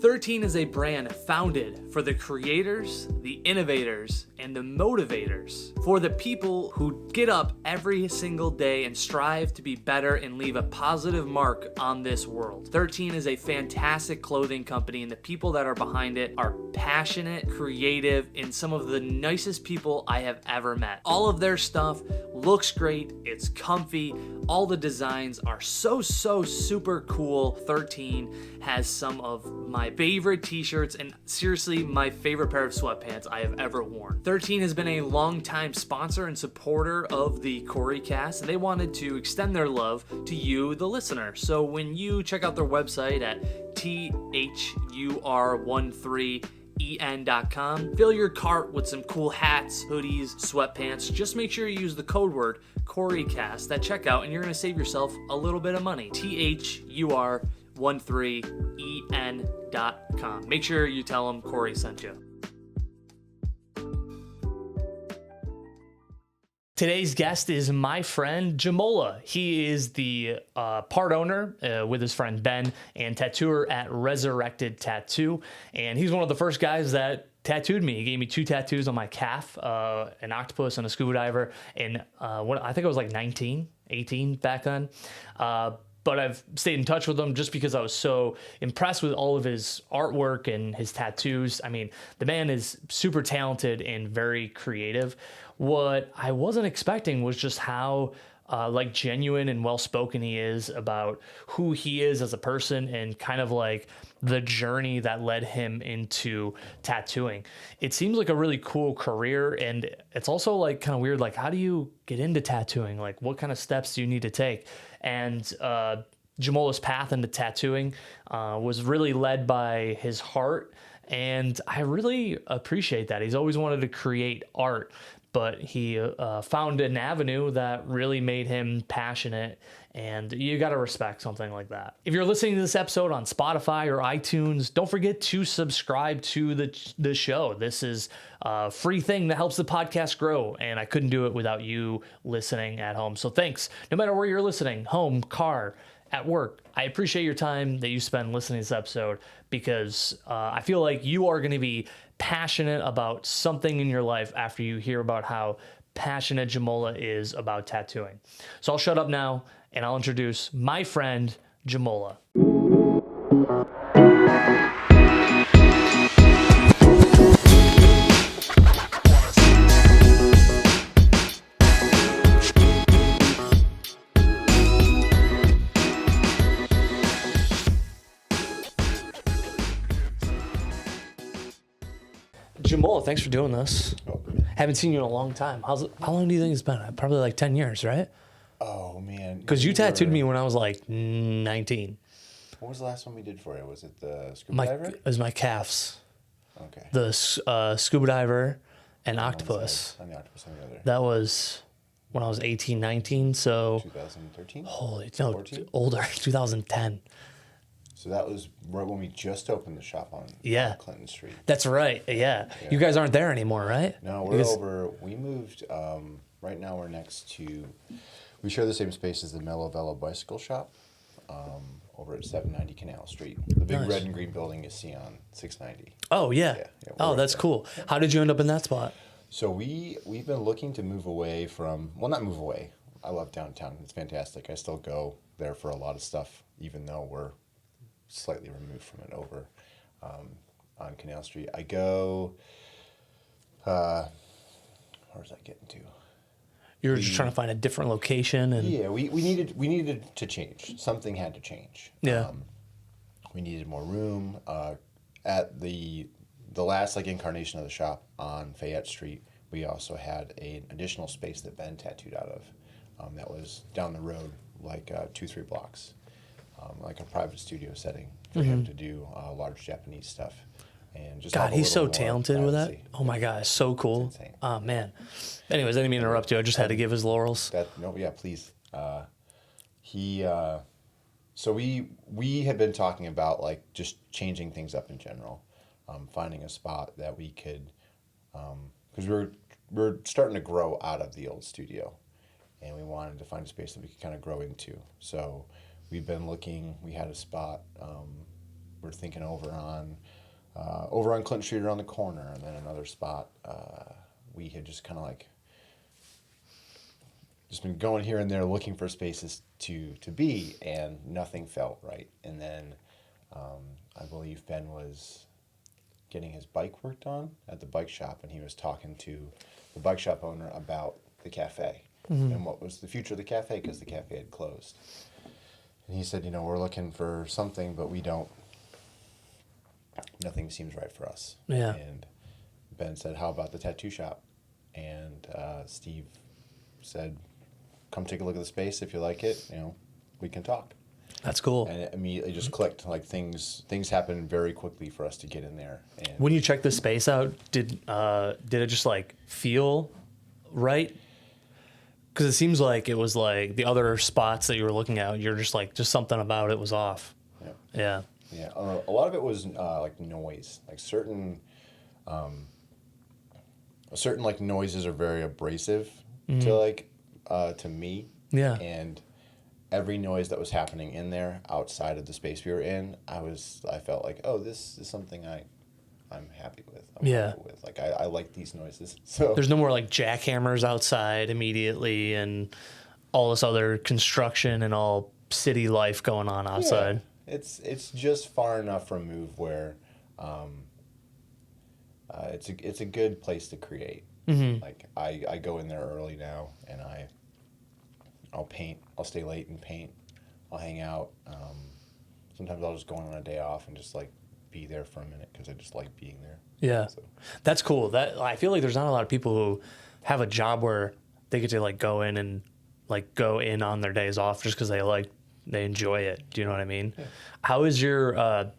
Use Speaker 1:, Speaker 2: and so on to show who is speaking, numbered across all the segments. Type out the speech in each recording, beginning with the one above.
Speaker 1: 13 is a brand founded for the creators, the innovators, and the motivators, for the people who get up every single day and strive to be better and leave a positive mark on this world. 13 is a fantastic clothing company, and the people that are behind it are passionate, creative, and some of the nicest people I have ever met. All of their stuff looks great, it's comfy, all the designs are so super cool. 13 has some of my favorite t-shirts and seriously my favorite pair of sweatpants I have ever worn. 13 has been a long-time sponsor and supporter of the Cory cast, and they wanted to extend their love to you, the listener. So when you check out their website at thur13en.com, fill your cart with some cool hats, hoodies, sweatpants. Just make sure you use the code word CoryCast at checkout and you're going to save yourself a little bit of money. thur13en.com. Make sure you tell them Cory sent you. Today's guest is my friend Jemola. He is the part owner with his friend Ben and tattooer at Resurectted Tattoo. And he's one of the first guys that tattooed me. He gave me 2 tattoos on my calf, an octopus and a scuba diver. And I think I was like 19, 18 back then. But I've stayed in touch with him just because I was so impressed with all of his artwork and his tattoos. I mean, the man is super talented and very creative. What I wasn't expecting was just how like genuine and well-spoken he is about who he is as a person and kind of like the journey that led him into tattooing. It seems like a really cool career, and it's also like kind of weird, like how do you get into tattooing? Like what kind of steps do you need to take? And Jemola's path into tattooing was really led by his heart, and I really appreciate that. He's always wanted to create art, but he found an avenue that really made him passionate, and you got to respect something like that. If you're listening to this episode on Spotify or iTunes, don't forget to subscribe to the show. This is a free thing that helps the podcast grow, and I couldn't do it without you listening at home. So thanks, no matter where you're listening, home, car, at work. I appreciate your time that you spend listening to this episode because I feel like you are going to be passionate about something in your life after you hear about how passionate Jemola is about tattooing. So I'll shut up now and I'll introduce my friend Jemola. Jemola, thanks for doing this.
Speaker 2: Oh,
Speaker 1: Haven't seen you in a long time. How long do you think it's been? Probably like 10 years, right?
Speaker 2: oh man.
Speaker 1: Because you tattooed me when I was like 19.
Speaker 2: What was the last one we did for you? Was it the scuba diver?
Speaker 1: It was my calves.
Speaker 2: Okay.
Speaker 1: The scuba diver and octopus.
Speaker 2: On the octopus on the other.
Speaker 1: That was when I was 18, 19. So
Speaker 2: 2013?
Speaker 1: holy, no,
Speaker 2: 14?
Speaker 1: older, 2010.
Speaker 2: So that was right when we just opened the shop on Clinton Street.
Speaker 1: That's right. Yeah. You guys aren't there anymore, right?
Speaker 2: No, we moved, right now we're next to, we share the same space as the Mellow Velo Bicycle Shop over at 790 Canal Street. The big red and green building you see on 690.
Speaker 1: Oh, yeah. Oh, that's cool. How did you end up in that spot?
Speaker 2: So we've been looking to move away from, well, not move away. I love downtown. It's fantastic. I still go there for a lot of stuff, even though we're slightly removed from it over on Canal Street. I go, where's that getting to?
Speaker 1: You were just trying to find a different location, and
Speaker 2: yeah, we needed to change. Something had to change.
Speaker 1: Yeah,
Speaker 2: we needed more room. At the last incarnation of the shop on Fayette Street, we also had an additional space that Ben tattooed out of. That was down the road, like 2-3 blocks. Like a private studio setting for him to do large Japanese stuff. And just
Speaker 1: God, he's so talented with that. Oh my God, it's so cool.
Speaker 2: It's insane.
Speaker 1: Oh man. Anyways, I didn't mean to interrupt you. I just had to give his laurels.
Speaker 2: Please. So we had been talking about just changing things up in general, finding a spot that we could, because we're starting to grow out of the old studio, and we wanted to find a space that we could kind of grow into. So we've been looking. We had a spot were thinking over on Clinton Street around the corner, and then another spot. We had just kind of like just been going here and there looking for spaces to be, and nothing felt right. And then I believe Ben was getting his bike worked on at the bike shop, and he was talking to the bike shop owner about the cafe and what was the future of the cafe, because the cafe had closed. And he said, we're looking for something, but nothing seems right for us.
Speaker 1: Yeah.
Speaker 2: And Ben said, how about the tattoo shop? And Steve said, come take a look at the space. If you like it, we can talk.
Speaker 1: That's cool.
Speaker 2: And it immediately just clicked. Like things happened very quickly for us to get in there. And
Speaker 1: When you checked the space out, did it just like feel right? Because it seems like it was like the other spots that you were looking at, you're just like, just something about it was off.
Speaker 2: Yeah. Yeah. A lot of it was like noise. Like certain like noises are very abrasive to me.
Speaker 1: Yeah.
Speaker 2: And every noise that was happening in there outside of the space we were in, I felt like, oh, this is something I'm happy with. I'm comfortable with. Like I like these noises. So
Speaker 1: There's no more like jackhammers outside immediately and all this other construction and all city life going on outside.
Speaker 2: Yeah, it's just far enough removed where it's a good place to create. Like I go in there early now, and I'll paint. I'll stay late and paint. I'll hang out. Sometimes I'll just go on a day off and just like be there for a minute because I just like being there.
Speaker 1: Yeah,
Speaker 2: so.
Speaker 1: That's cool. That I feel like there's not a lot of people who have a job where they get to like go in and like go in on their days off just because they enjoy it. Do you know what I mean? Yeah. How is your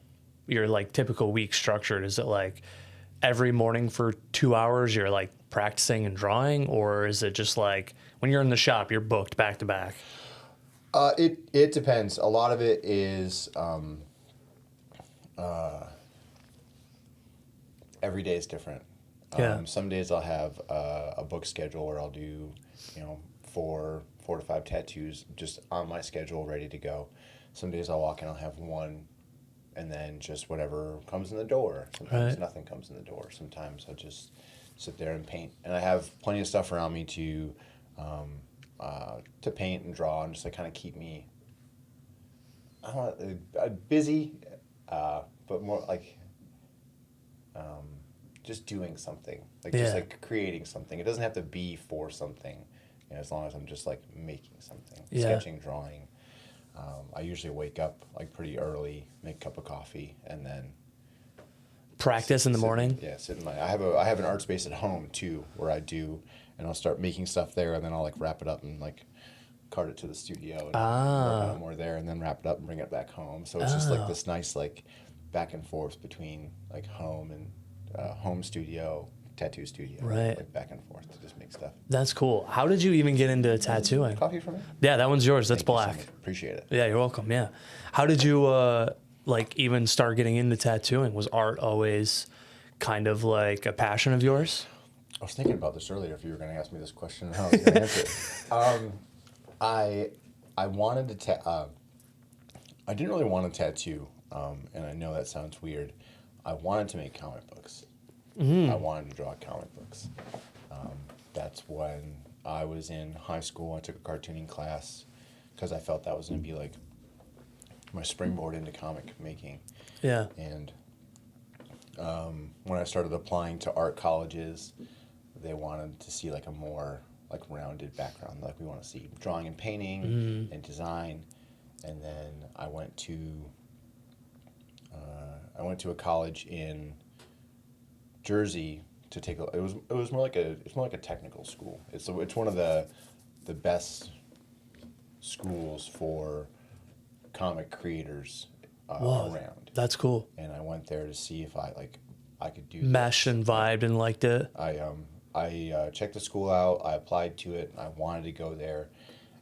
Speaker 1: like typical week structured? Is it like every morning for 2 hours you're like practicing and drawing, or is it just like when you're in the shop you're booked back to back?
Speaker 2: It depends. A lot of it is every day is different. Some days I'll have a book schedule where I'll do 4 to 5 tattoos just on my schedule ready to go. Some days I'll walk in, I'll have one, and then just whatever comes in the door. Sometimes nothing comes in the door. Sometimes I'll just sit there and paint. And I have plenty of stuff around me to paint and draw and just like kind of keep me busy, but more like just doing something. Just like creating something. It doesn't have to be for something, as long as I'm just like making something, sketching, drawing. I usually wake up like pretty early, make a cup of coffee, and then
Speaker 1: practice in the morning.
Speaker 2: Sit in I have an art space at home too, where I do, and I'll start making stuff there, and then I'll like wrap it up and like cart it to the studio and work on more there, and then wrap it up and bring it back home. So it's just like this nice like back and forth between like home and home studio, tattoo studio, like back and forth to just make stuff.
Speaker 1: That's cool. How did you even get into tattooing?
Speaker 2: Coffee for me?
Speaker 1: Yeah, that one's yours. That's black.
Speaker 2: Appreciate it.
Speaker 1: Yeah, you're welcome. Yeah. How did you like even start getting into tattooing? Was art always kind of like a passion of yours?
Speaker 2: I was thinking about this earlier. If you were going to ask me this question, how I was going to answer it. I wanted to I didn't really want to tattoo, and I know that sounds weird. I wanted to make comic books. I wanted to draw comic books. That's when I was in high school. I took a cartooning class because I felt that was going to be like my springboard into comic making.
Speaker 1: Yeah.
Speaker 2: And when I started applying to art colleges, they wanted to see like a more like rounded background. Like we want to see drawing and painting and design. And then I went to a college in Jersey to take it was more like a technical school. It's one of the best schools for comic creators around.
Speaker 1: That's cool.
Speaker 2: And I went there to see if I could do
Speaker 1: mesh
Speaker 2: this.
Speaker 1: And vibed and liked it.
Speaker 2: I checked the school out. I applied to it. And I wanted to go there,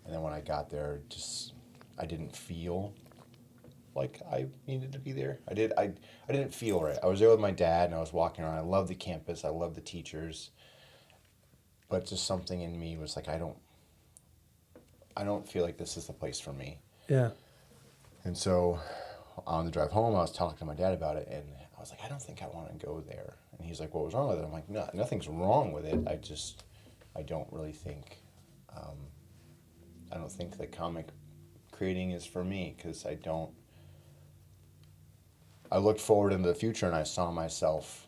Speaker 2: and then when I got there, I didn't feel like I needed to be there. I didn't feel right. I was there with my dad, and I was walking around. I love the campus. I love the teachers. But just something in me was like, I don't feel like this is the place for me.
Speaker 1: Yeah.
Speaker 2: And so on the drive home, I was talking to my dad about it, and I was like, I don't think I want to go there. And he's like, what was wrong with it? I'm like, no, nothing's wrong with it. I don't really think, I don't think that comic creating is for me, because I looked forward into the future and I saw myself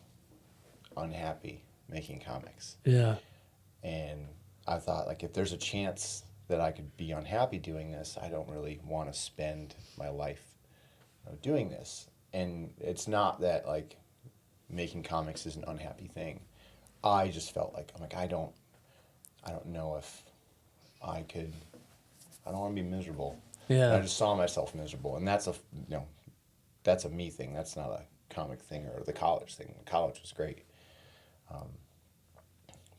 Speaker 2: unhappy making comics.
Speaker 1: Yeah.
Speaker 2: And I thought, like, if there's a chance that I could be unhappy doing this, I don't really want to spend my life doing this. And it's not that, like, making comics is an unhappy thing. I just felt like, I don't know if I could, I don't want to be miserable.
Speaker 1: Yeah.
Speaker 2: And I just saw myself miserable. And that's that's a me thing. That's not a comic thing or the college thing. College was great.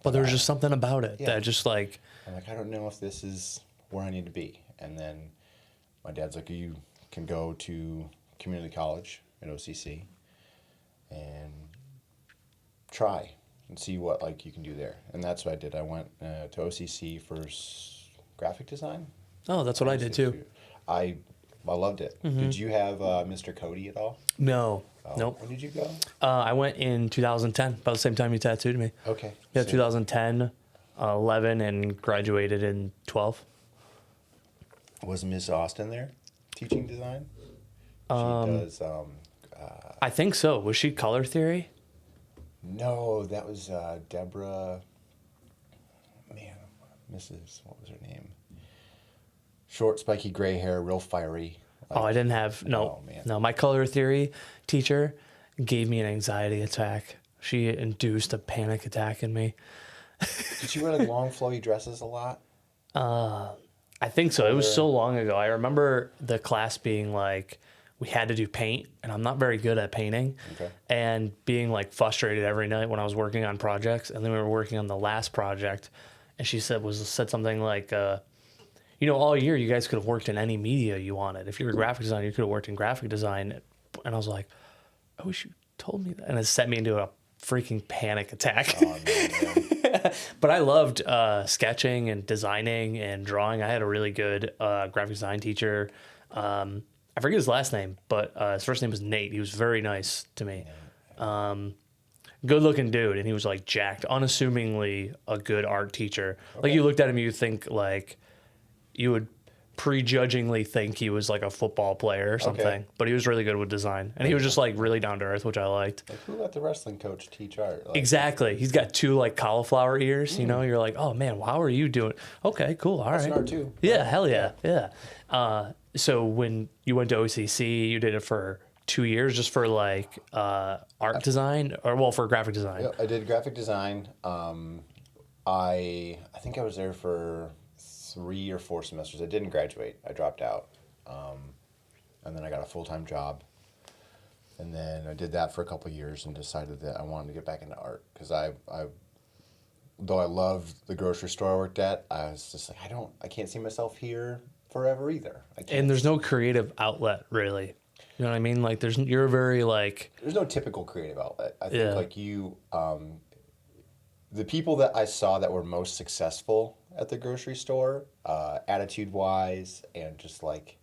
Speaker 1: But there's just something about it
Speaker 2: Yeah.
Speaker 1: that just like...
Speaker 2: I'm like, I don't know if this is where I need to be. And then my dad's like, you can go to community college at OCC and try and see what, like, you can do there. And that's what I did. I went to OCC for graphic design.
Speaker 1: Oh, that's what I did too.
Speaker 2: I loved it. Did you have Mr. Cody at all?
Speaker 1: No.
Speaker 2: Oh,
Speaker 1: Nope.
Speaker 2: When did you go?
Speaker 1: I went in 2010, about the same time you tattooed me.
Speaker 2: Okay.
Speaker 1: Yeah,
Speaker 2: So
Speaker 1: 2010, 11, and graduated in 12.
Speaker 2: was Miss Austin there teaching design? She does.
Speaker 1: I think so. Was she color theory?
Speaker 2: No, that was Deborah. Man, Mrs. What was her name? Short, spiky gray hair, real fiery.
Speaker 1: Oh, I didn't have... No.
Speaker 2: Oh, man.
Speaker 1: No, my color theory teacher gave me an anxiety attack. She induced a panic attack in me.
Speaker 2: Did she wear like long flowy dresses a lot?
Speaker 1: I think so. It was so long ago. I remember the class being like, we had to do paint, and I'm not very good at painting.
Speaker 2: Okay.
Speaker 1: And being like frustrated every night when I was working on projects. And then we were working on the last project, and she said something like, all year you guys could have worked in any media you wanted. If you were a graphic designer, you could have worked in graphic design. And I was like, I wish you told me that. And it set me into a freaking panic attack.
Speaker 2: Oh, man.
Speaker 1: But I loved sketching and designing and drawing. I had a really good graphic design teacher. I forget his last name, but his first name was Nate. He was very nice to me. Good looking dude. And he was like jacked, unassumingly a good art teacher. Like you looked at him, you think like you would prejudgingly think he was like a football player or something.
Speaker 2: Okay.
Speaker 1: But he was really good with design. And he was just like really down to earth, which I liked.
Speaker 2: Like, who let the wrestling coach teach art? Like,
Speaker 1: Exactly. He's got two like cauliflower ears, You're like, oh man, how are you doing? Okay, cool. All right.
Speaker 2: that's an art too.
Speaker 1: Yeah, hell yeah. Yeah. So when you went to OCC, you did it for 2 years just for like art design for graphic design.
Speaker 2: Yeah, I did graphic design. I think I was there for 3 or 4 semesters. I didn't graduate. I dropped out. And then I got a full-time job. And then I did that for a couple of years and decided that I wanted to get back into art. Because though I loved the grocery store I worked at, I was just like, I can't see myself here forever either.
Speaker 1: And there's no creative outlet really. You know what I mean? Like you're very like...
Speaker 2: There's no typical creative outlet. I think
Speaker 1: Yeah.
Speaker 2: like the people that I saw that were most successful at the grocery store, attitude-wise and just like,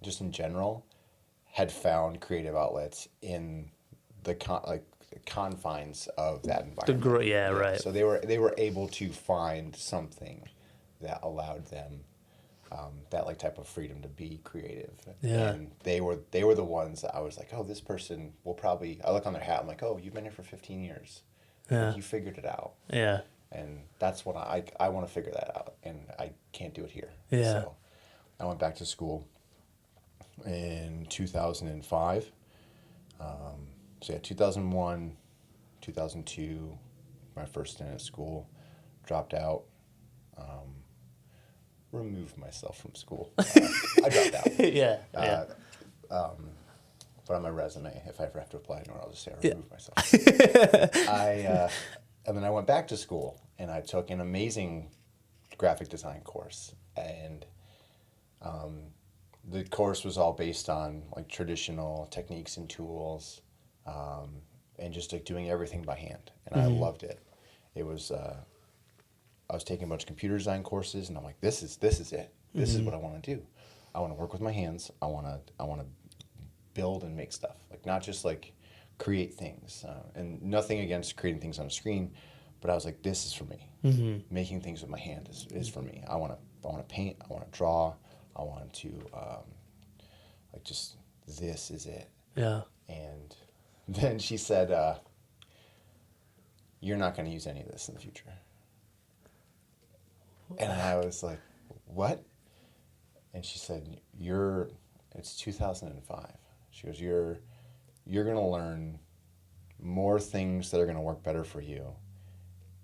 Speaker 2: just in general, had found creative outlets in the confines of that environment.
Speaker 1: Right.
Speaker 2: So they were able to find something that allowed them that like type of freedom to be creative.
Speaker 1: Yeah.
Speaker 2: And they were the ones that I was like, oh, this person will probably. I look on their hat. I'm like, oh, you've been here for 15 years.
Speaker 1: Yeah.
Speaker 2: Like, you figured it out.
Speaker 1: Yeah.
Speaker 2: And that's what I want to figure that out, and I can't do it here.
Speaker 1: Yeah.
Speaker 2: So I went back to school in 2005. So yeah, 2001, 2002, my first stint at school, dropped out, removed myself from school. I dropped out.
Speaker 1: Yeah.
Speaker 2: But on my resume, if I ever have to apply anywhere, I'll just say I removed myself. And then I went back to school, and I took an amazing graphic design course. And the course was all based on like traditional techniques and tools, and just like doing everything by hand. And I loved it. It was I was taking a bunch of computer design courses, and I'm like, this is it. This is what I want to do. I want to work with my hands. I want to build and make stuff, like not just like create things. And nothing against creating things on a screen, but I was like, this is for me. Making things with my hand is for me. I want to paint. I want to draw. I want to like just this is it.
Speaker 1: Yeah.
Speaker 2: And then she said, "You're not going to use any of this in the future." And I was like, "What?" And she said, it's 2005. She goes, you're going to learn more things that are going to work better for you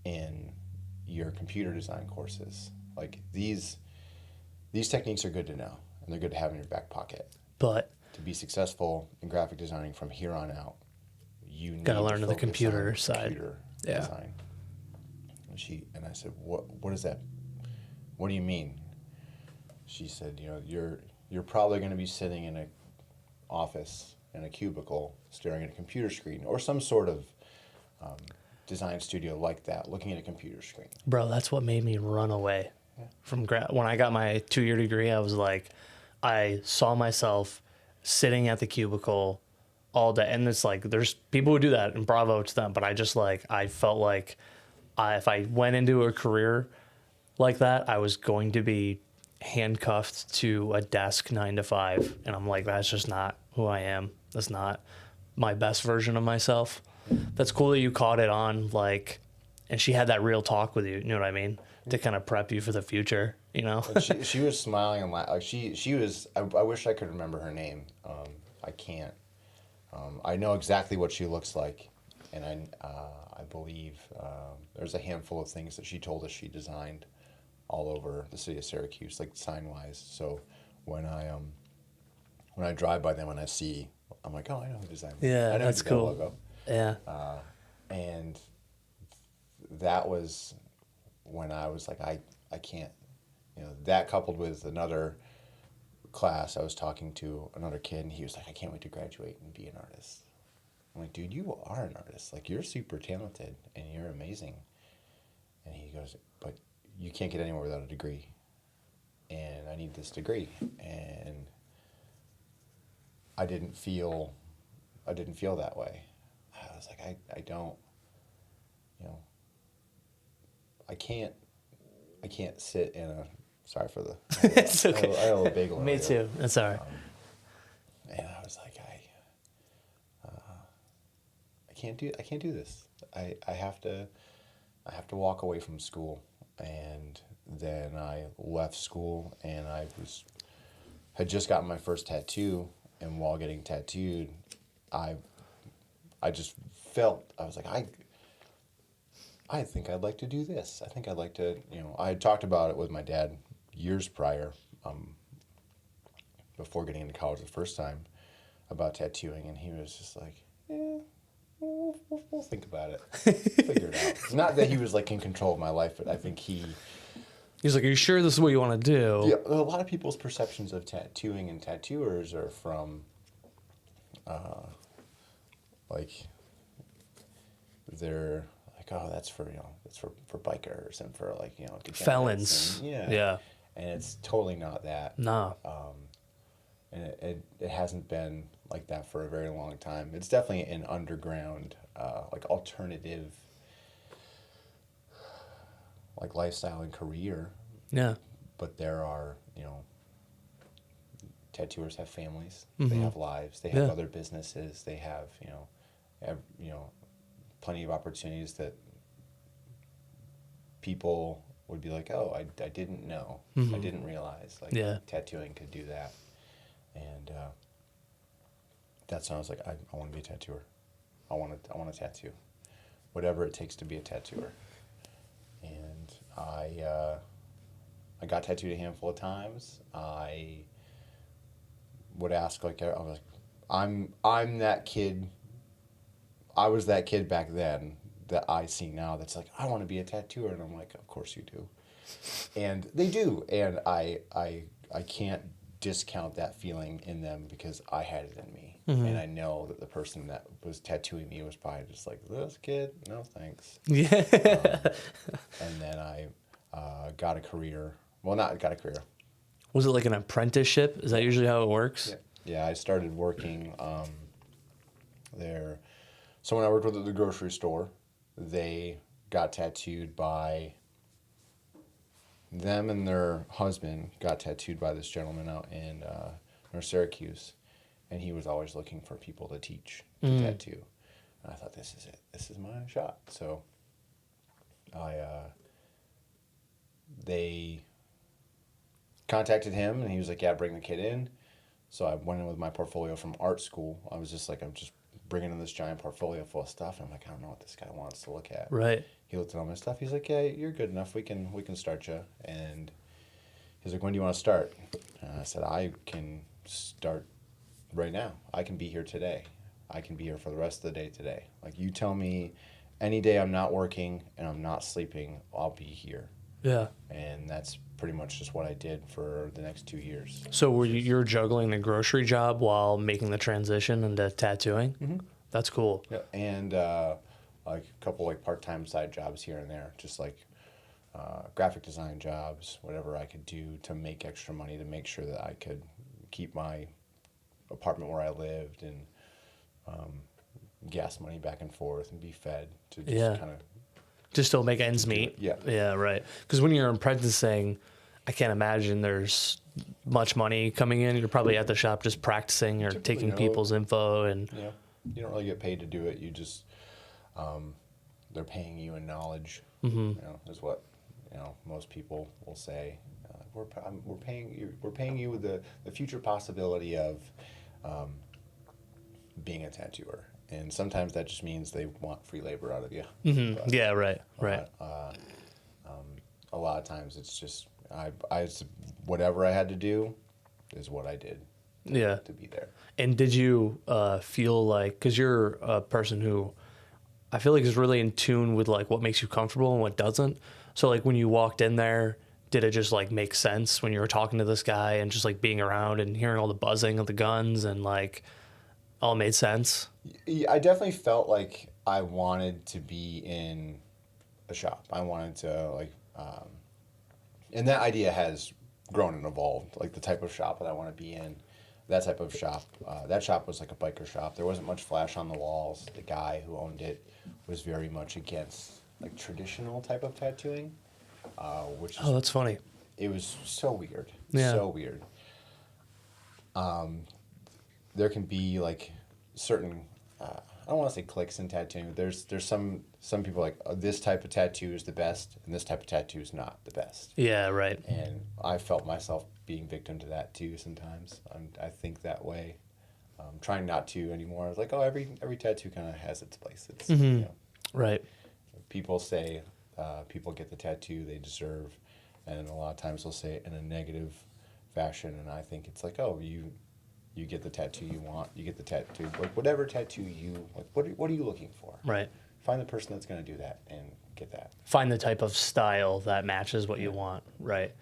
Speaker 2: in your computer design courses. Like these techniques are good to know, and they're good to have in your back pocket.
Speaker 1: But
Speaker 2: to be successful in graphic designing from here on out, you need
Speaker 1: gotta learn
Speaker 2: to
Speaker 1: the
Speaker 2: focus
Speaker 1: computer
Speaker 2: on
Speaker 1: side.
Speaker 2: computer
Speaker 1: Yeah.
Speaker 2: design. And I said, what is that? What do you mean? She said, you're probably going to be sitting in an office in a cubicle staring at a computer screen or some sort of design studio like that, looking at a computer screen.
Speaker 1: Bro, that's what made me run away from when I got my 2-year degree. I was like, I saw myself sitting at the cubicle all day. And it's like, there's people who do that, and bravo to them. But I felt like if I went into a career like that, I was going to be handcuffed to a desk 9 to 5. And I'm like, that's just not who I am. That's not my best version of myself. That's cool that you caught it on, like, and she had that real talk with you, you know what I mean? To kind of prep you for the future, you know?
Speaker 2: she was smiling and like she was, I wish I could remember her name. I can't. I know exactly what she looks like, and I believe there's a handful of things that she told us she designed all over the city of Syracuse, like sign-wise. So when I drive by them and I see, I'm like, oh, I know who designed it.
Speaker 1: Yeah,
Speaker 2: I know
Speaker 1: that's
Speaker 2: who did
Speaker 1: cool.
Speaker 2: that logo.
Speaker 1: Yeah.
Speaker 2: And that was when I was like, I can't, that coupled with another class, I was talking to another kid, and he was like, I can't wait to graduate and be an artist. I'm like, dude, you are an artist. Like, you're super talented and you're amazing. And he goes, but you can't get anywhere without a degree. And I need this degree. And I didn't feel that way. I was like, I don't, I can't sit in a, sorry for the,
Speaker 1: It's okay.
Speaker 2: I had a little bagel.
Speaker 1: Me
Speaker 2: earlier.
Speaker 1: too. That's all right.
Speaker 2: And I was like, I can't do this. I have to walk away from school. And then I left school, and had just gotten my first tattoo. And while getting tattooed, I just felt, I was like, I think I'd like to do this. I think I'd like to, I had talked about it with my dad years prior, before getting into college the first time, about tattooing, and he was just like, yeah, we'll think about it. Figure it out. It's not that he was like in control of my life, but I think
Speaker 1: He's like, are you sure this is what you want to do?
Speaker 2: yeah, a lot of people's perceptions of tattooing and tattooers are from, like, they're like, oh, that's for bikers and for like, degenerates
Speaker 1: Felons.
Speaker 2: and, yeah.
Speaker 1: Yeah.
Speaker 2: And it's totally not that.
Speaker 1: No.
Speaker 2: And it hasn't been like that for a very long time. It's definitely an underground, like alternative, like lifestyle and career.
Speaker 1: Yeah.
Speaker 2: But there are, tattooers have families. They have lives. They have
Speaker 1: Yeah.
Speaker 2: other businesses. They have, plenty of opportunities that people would be like, oh, I didn't know. I didn't realize like
Speaker 1: Yeah.
Speaker 2: tattooing could do that. And that's when I was like, I want to be a tattooer. I want a tattoo, whatever it takes to be a tattooer. And I got tattooed a handful of times. I would ask like, I was like, I'm that kid. I was that kid back then that I see now. That's like, I want to be a tattooer, and I'm like, of course you do. And they do, and I can't discount that feeling in them because I had it in me. And I know that the person that was tattooing me was probably just like, this kid, no thanks.
Speaker 1: Yeah.
Speaker 2: And then I got a career. Well, not got a career.
Speaker 1: Was it like an apprenticeship? Is that usually how it works?
Speaker 2: Yeah. Yeah, I started working there. Someone I worked with at the grocery store, they got tattooed by them, and their husband got tattooed by this gentleman out in near Syracuse, and he was always looking for people to teach to tattoo. And I thought, this is it. This is my shot. So they contacted him, and he was like, yeah, bring the kid in. So I went in with my portfolio from art school. I was just like, I'm just bringing in this giant portfolio full of stuff. And I'm like, I don't know what this guy wants to look at.
Speaker 1: Right.
Speaker 2: He looked at all my stuff. He's like, yeah, you're good enough. We can start you. And he's like, when do you want to start? And I said, I can start right now. I can be here today. I can be here for the rest of the day today. Like, you tell me any day I'm not working and I'm not sleeping, I'll be here.
Speaker 1: Yeah.
Speaker 2: And that's pretty much just what I did for the next 2 years.
Speaker 1: So you're juggling the grocery job while making the transition into tattooing? Mm-hmm. That's cool.
Speaker 2: Yeah, and like a couple like part-time side jobs here and there, just like graphic design jobs, whatever I could do to make extra money to make sure that I could keep my apartment where I lived and gas money back and forth and be fed to just kind of
Speaker 1: just still make ends meet. Yeah, right. Because when you're apprenticing, I can't imagine there's much money coming in. You're probably at the shop just practicing or taking people's info, and
Speaker 2: yeah, you don't really get paid to do it. You just they're paying you in knowledge. Mm-hmm. You know, is what most people will say. We're paying you with the future possibility of being a tattooer. And sometimes that just means they want free labor out of you.
Speaker 1: Mm-hmm.
Speaker 2: But,
Speaker 1: yeah, right.
Speaker 2: A lot of times it's just I whatever I had to do is what I did. To be there.
Speaker 1: And did you feel like, because you're a person who I feel like is really in tune with like what makes you comfortable and what doesn't. So like when you walked in there, did it just like make sense when you were talking to this guy and just like being around and hearing all the buzzing of the guns and like all made sense?
Speaker 2: I definitely felt like I wanted to be in a shop. I wanted to like, and that idea has grown and evolved. Like the type of shop that I want to be in, that type of shop. That shop was like a biker shop. There wasn't much flash on the walls. The guy who owned it was very much against like traditional type of tattooing, which is,
Speaker 1: that's funny.
Speaker 2: It was so weird.
Speaker 1: Yeah.
Speaker 2: So weird. There can be like certain I don't want to say cliques in tattooing. There's some people like this type of tattoo is the best and this type of tattoo is not the best.
Speaker 1: Yeah, right.
Speaker 2: And I felt myself being victim to that too sometimes. I think that way. Trying not to anymore. I was like, oh, every tattoo kind of has its place. It's
Speaker 1: right.
Speaker 2: People say people get the tattoo they deserve, and a lot of times they'll say it in a negative fashion. And I think it's like, oh, you get the tattoo you want. You get the tattoo, like whatever tattoo you like. What are you looking for?
Speaker 1: Right.
Speaker 2: Find the person that's going to do that and get that.
Speaker 1: Find the type of style that matches what you want. Right.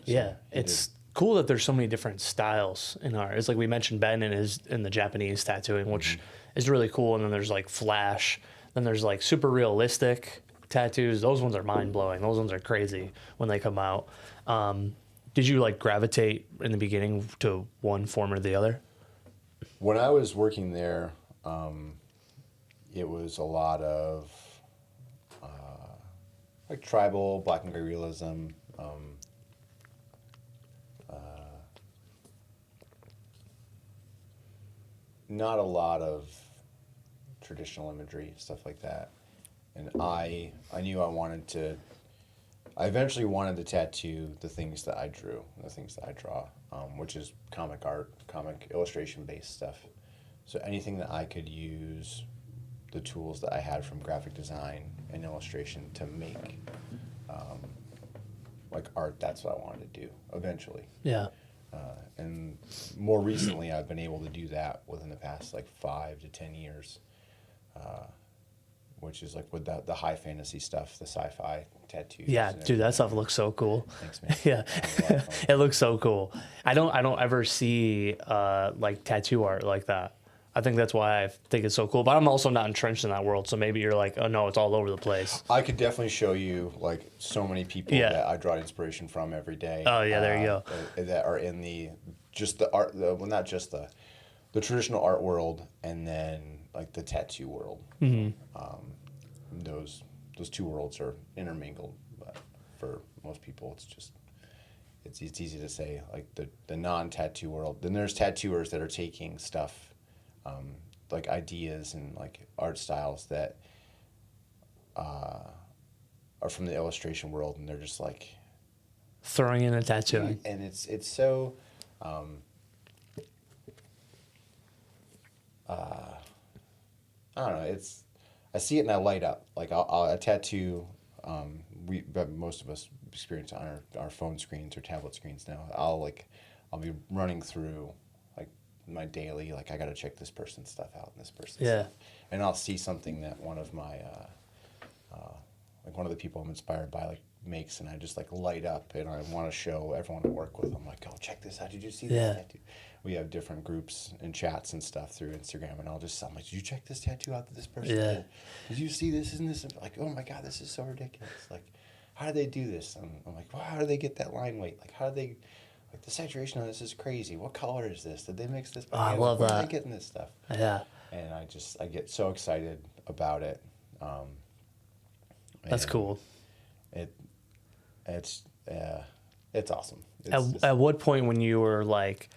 Speaker 1: So it's cool that there's so many different styles in art. It's like we mentioned Ben in the Japanese tattooing, which is really cool. And then there's like flash. Then there's like super realistic tattoos. Those ones are mind blowing. Those ones are crazy when they come out. Did you like gravitate in the beginning to one form or the other?
Speaker 2: When I was working there, it was a lot of like tribal, black and gray realism. Not a lot of traditional imagery, stuff like that. And I knew I eventually wanted to tattoo the things that I drew, the things that I draw, which is comic art, comic illustration-based stuff. So anything that I could use the tools that I had from graphic design and illustration to make like art, that's what I wanted to do eventually.
Speaker 1: Yeah.
Speaker 2: And more recently, I've been able to do that within the past like 5 to 10 years, which is like with the high fantasy stuff, the sci-fi tattoos.
Speaker 1: Yeah, dude, that stuff looks so cool.
Speaker 2: Thanks, man.
Speaker 1: Yeah, it looks so cool. I don't ever see like tattoo art like that. I think that's why I think it's so cool. But I'm also not entrenched in that world, so maybe you're like, oh no, it's all over the place.
Speaker 2: I could definitely show you like so many people that I draw inspiration from every day.
Speaker 1: Oh yeah, there you go.
Speaker 2: That are in the art, well, not just the the traditional art world and then like the tattoo world. Those two worlds are intermingled, but for most people, it's easy to say like the non-tattoo world. Then there's tattooers that are taking stuff, like ideas and like art styles that are from the illustration world, and they're just like
Speaker 1: throwing in a tattooing.
Speaker 2: and it's so. I don't know. I see it and I light up. Like a tattoo. But most of us experience on our phone screens or tablet screens now. I'll be running through like my daily. Like I got to check this person's stuff out and this person's stuff. And I'll see something that one of my like one of the people I'm inspired by like makes, and I just like light up and I want to show everyone I work with. I'm like, oh, check this out. Did you see this tattoo? We have different groups and chats and stuff through Instagram, and I'm like, did you check this tattoo out that this person did? Did you see this? Isn't this like, oh my God, this is so ridiculous. Like, how do they do this? And I'm like, well, how do they get that line weight? Like, how do they, like the saturation on this is crazy. What color is this? Did they mix this?
Speaker 1: I love that.
Speaker 2: Where are they getting this stuff?
Speaker 1: Yeah.
Speaker 2: And I get so excited about it.
Speaker 1: That's cool.
Speaker 2: It's awesome.
Speaker 1: At what point when you were like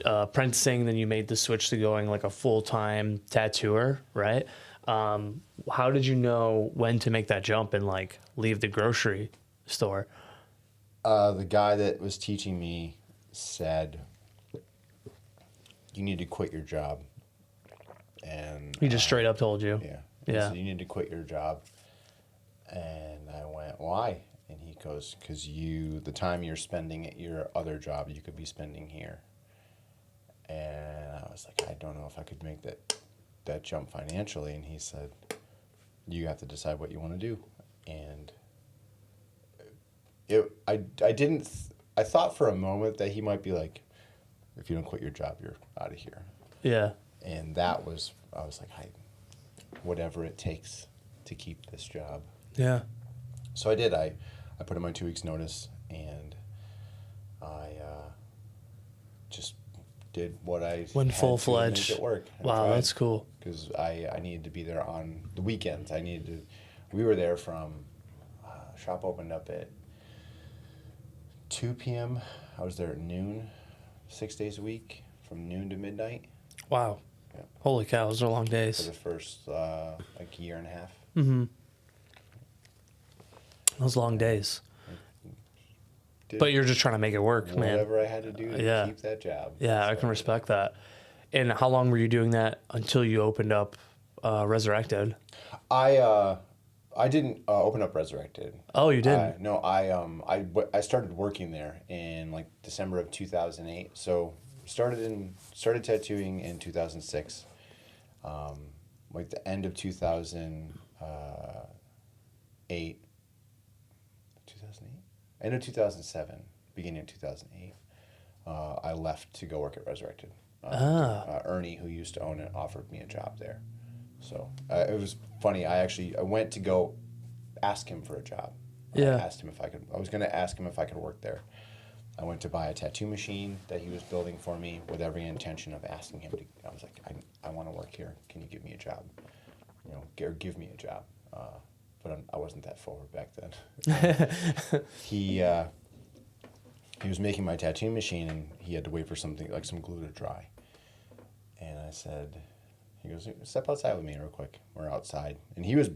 Speaker 1: apprenticing, then you made the switch to going like a full-time tattooer, right? How did you know when to make that jump and like leave the grocery store?
Speaker 2: The guy that was teaching me said, you need to quit your job. And
Speaker 1: He just straight up told you?
Speaker 2: Yeah.
Speaker 1: Yeah.
Speaker 2: So you need to quit your job. And I went, why? And he goes, because the time you're spending at your other job, you could be spending here. And I was like, I don't know if I could make that jump financially. And he said, you have to decide what you want to do. And I thought for a moment that he might be like, if you don't quit your job, you're out of here.
Speaker 1: Yeah.
Speaker 2: And I was like, whatever it takes to keep this job.
Speaker 1: Yeah.
Speaker 2: So I did. I put in my 2 weeks notice, and I just did what I
Speaker 1: went
Speaker 2: had
Speaker 1: full-fledged.
Speaker 2: to make it work.
Speaker 1: Wow, that's cool.
Speaker 2: Because I needed to be there on the weekends. We were there from, shop opened up at 2 p.m. I was there at noon, 6 days a week, from noon to midnight.
Speaker 1: Wow.
Speaker 2: Yeah.
Speaker 1: Holy cow, those are long
Speaker 2: For
Speaker 1: days.
Speaker 2: the first, like year and a half.
Speaker 1: Mm-hmm. Those long days. But you're just trying to make it work, man.
Speaker 2: Whatever I had to do to keep that job.
Speaker 1: Yeah,
Speaker 2: So
Speaker 1: I can respect that. And how long were you doing that until you opened up Resurrected?
Speaker 2: I didn't open up Resurrected.
Speaker 1: Oh, you didn't?
Speaker 2: No, I started working there in like December of 2008. So started tattooing in 2006. Like the end of 2008. 2008? End of 2007, beginning of 2008. I left to go work at Resurrected. Ernie, who used to own it, offered me a job there. So it was funny. I went to go ask him for a job.
Speaker 1: Yeah.
Speaker 2: I was going to ask him if I could work there. I went to buy a tattoo machine that he was building for me with every intention of asking him to. I was like, I want to work here. Can you give me a job? Or give me a job. But I wasn't that forward back then. He was making my tattoo machine, and he had to wait for something like some glue to dry. And I said, he goes, step outside with me real quick. We're outside. And he was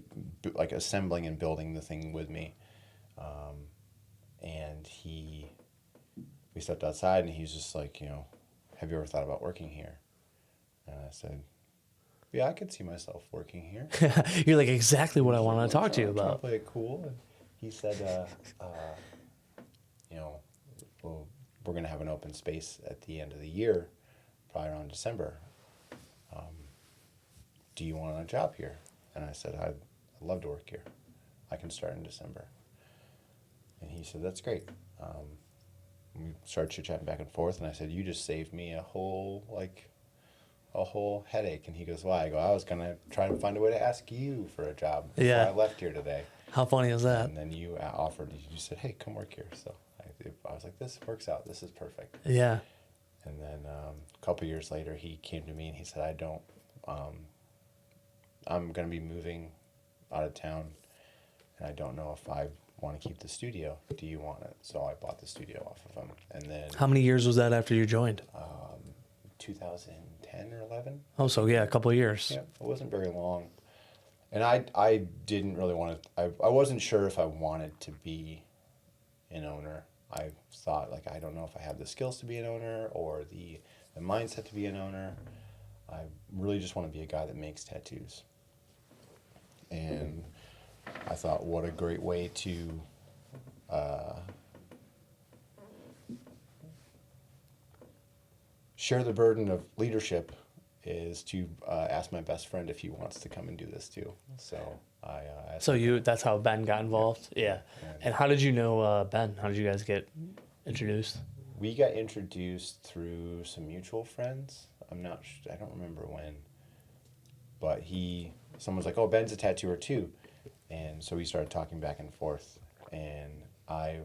Speaker 2: like assembling and building the thing with me. And we stepped outside, and he's just like, have you ever thought about working here? And I said, yeah, I could see myself working here.
Speaker 1: You're like, exactly what I want to talk to you about.
Speaker 2: Play it cool. And he said, well, we're going to have an open space at the end of the year, probably around December. Do you want a job here? And I said, I'd love to work here. I can start in December. And he said, that's great. We started chit-chatting back and forth, and I said, you just saved me a whole headache. And he goes, why? I go, I was going to try to find a way to ask you for a job before I left here today.
Speaker 1: How funny is that?
Speaker 2: And then you offered, you said, hey, come work here. So I was like, this works out. This is perfect.
Speaker 1: Yeah.
Speaker 2: And then a couple years later, he came to me and he said, I'm going to be moving out of town, and I don't know if I want to keep the studio. Do you want it? So I bought the studio off of him. And then
Speaker 1: How many years was that after you joined?
Speaker 2: 2010 or 11.
Speaker 1: Oh, so yeah, a couple of years.
Speaker 2: Yeah, it wasn't very long. And I didn't really want to, I wasn't sure if I wanted to be an owner. I thought, like, I don't know if I have the skills to be an owner or the mindset to be an owner. I really just want to be a guy that makes tattoos. And I thought, what a great way to share the burden of leadership is to ask my best friend if he wants to come and do this too. So I asked him.
Speaker 1: That's how Ben got involved? Yeah. And how did you know Ben? How did you guys get introduced?
Speaker 2: We got introduced through some mutual friends. I don't remember when, but someone was like, oh, Ben's a tattooer too. And so we started talking back and forth, and I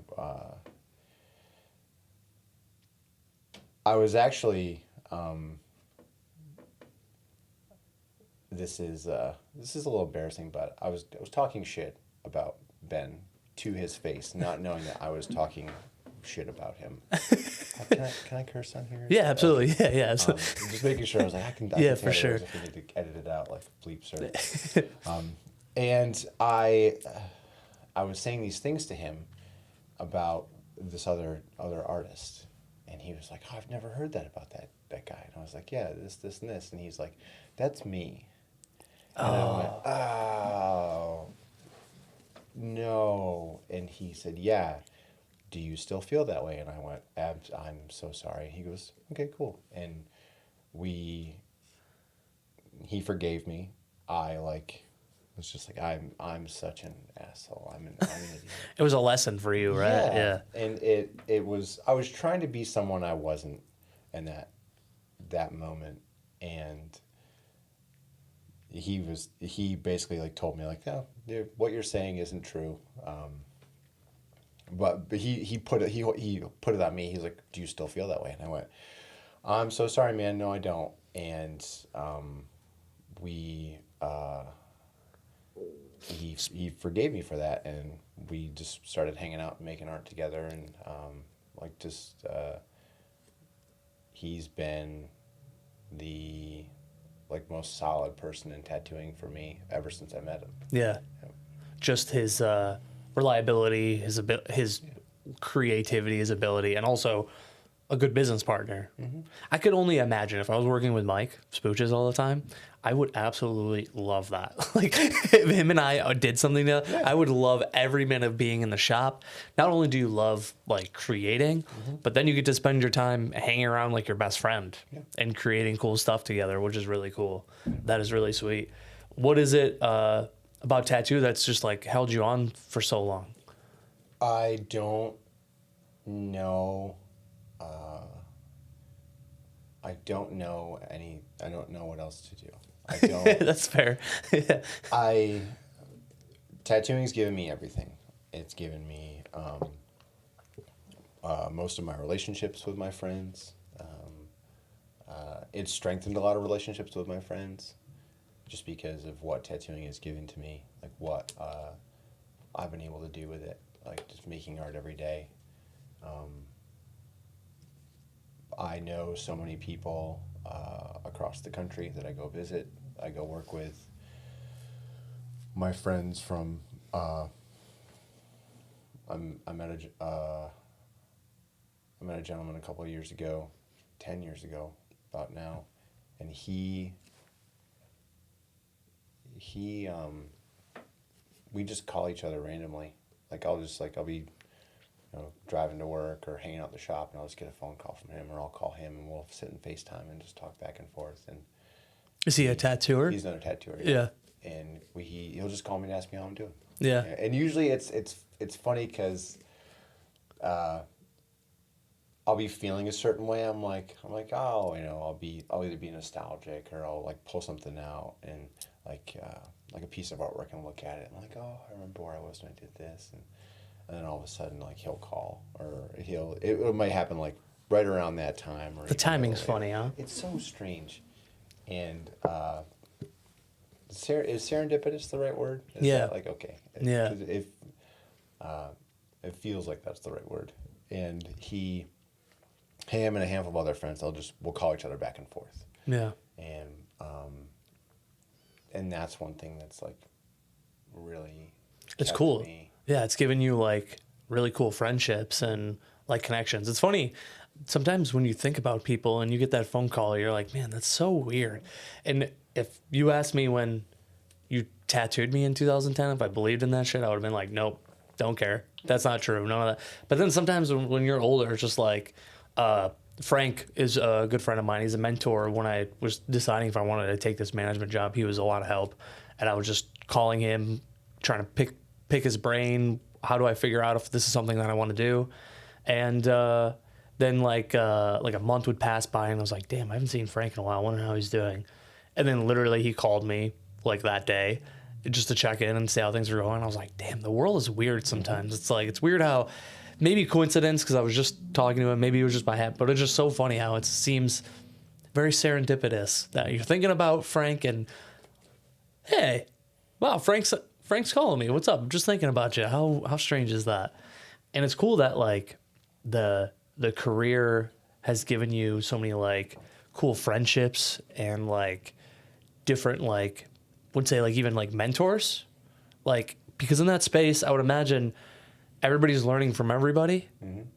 Speaker 2: was actually, this is a little embarrassing, but I was talking shit about Ben to his face, not knowing that I was talking shit about him. Can I curse on here?
Speaker 1: Yeah, absolutely. Yeah.
Speaker 2: Just making sure. I was like, I can
Speaker 1: Yeah,
Speaker 2: tell
Speaker 1: for sure.
Speaker 2: if we need to edit it out like bleeps or. And I was saying these things to him about this other artist, and he was like, oh, I've never heard that about that guy. And I was like, yeah, this, and this. And he's like, that's me. And I went, oh, no. And he said, yeah, do you still feel that way? And I went, I'm so sorry. He goes, okay, cool. And he forgave me. I was just like, I'm such an asshole. I'm an idiot.
Speaker 1: It was a lesson for you, right? Yeah.
Speaker 2: And it was, I was trying to be someone I wasn't in that moment. And he basically like told me like, no, what you're saying isn't true. But he put it on me. He's like, do you still feel that way? And I went, I'm so sorry, man. No, I don't. And he forgave me for that, and we just started hanging out and making art together, and he's been the most solid person in tattooing for me ever since I met him.
Speaker 1: Yeah. Just his reliability, his creativity, his ability, and also a good business partner. Mm-hmm. I could only imagine if I was working with Mike Spooches all the time, I would absolutely love that. Like, if him and I did something together, I would love every minute of being in the shop. Not only do you love creating, but then you get to spend your time hanging around like your best friend and creating cool stuff together, which is really cool. That is really sweet. What is it about tattoo that's just held you on for so long?
Speaker 2: I don't know. I don't know what else to do. I don't.
Speaker 1: That's fair.
Speaker 2: Tattooing's given me everything. It's given me most of my relationships with my friends. It's strengthened a lot of relationships with my friends, just because of what tattooing has given to me, what I've been able to do with it, just making art every day. I know so many people across the country that I go visit. I go work with my friends from. I met a gentleman a couple of years ago, 10 years ago, about now, and we just call each other randomly. I'll be driving to work or hanging out at the shop, and I'll just get a phone call from him, or I'll call him, and we'll sit in FaceTime and just talk back and forth. And
Speaker 1: is he a tattooer?
Speaker 2: He's another tattooer.
Speaker 1: Yeah.
Speaker 2: And he'll just call me and ask me how I'm doing.
Speaker 1: Yeah.
Speaker 2: And usually it's funny because I'll be feeling a certain way. I'm like, oh, I'll either be nostalgic, or I'll pull something out and like a piece of artwork, and look at it and oh, I remember where I was when I did this, and then all of a sudden he'll call, or it might happen right around that time. Or
Speaker 1: The timing's funny, huh?
Speaker 2: It's so strange. And is serendipitous the right word? Is
Speaker 1: Yeah.
Speaker 2: that like, okay.
Speaker 1: Yeah.
Speaker 2: 'Cause it feels like that's the right word. And him and a handful of other friends, we'll call each other back and forth.
Speaker 1: Yeah.
Speaker 2: And that's one thing that's like really
Speaker 1: It's
Speaker 2: kept
Speaker 1: cool.
Speaker 2: me.
Speaker 1: Yeah, it's given you like really cool friendships and like connections. It's funny sometimes when you think about people and you get that phone call, you're like, man, that's so weird. And if you asked me when you tattooed me in 2010, if I believed in that shit, I would have been like, nope, don't care. That's not true. None of that. But then sometimes when you're older, it's just like, Frank is a good friend of mine. He's a mentor. When I was deciding if I wanted to take this management job, he was a lot of help. And I was just calling him, trying to pick his brain. How do I figure out if this is something that I want to do? And then like a month would pass by, and I was like, damn, I haven't seen Frank in a while. I wonder how he's doing. And then literally he called me like that day just to check in and see how things were going. I was like, damn, the world is weird sometimes. It's like, it's weird how maybe coincidence because I was just talking to him. Maybe it was just my head, but it's just so funny how it seems very serendipitous that you're thinking about Frank and, hey, wow, Frank's calling me. What's up? I'm just thinking about you. How strange is that? And it's cool that like the career has given you so many like cool friendships and like different like would say like even like mentors, like because in that space I would imagine everybody's learning from everybody,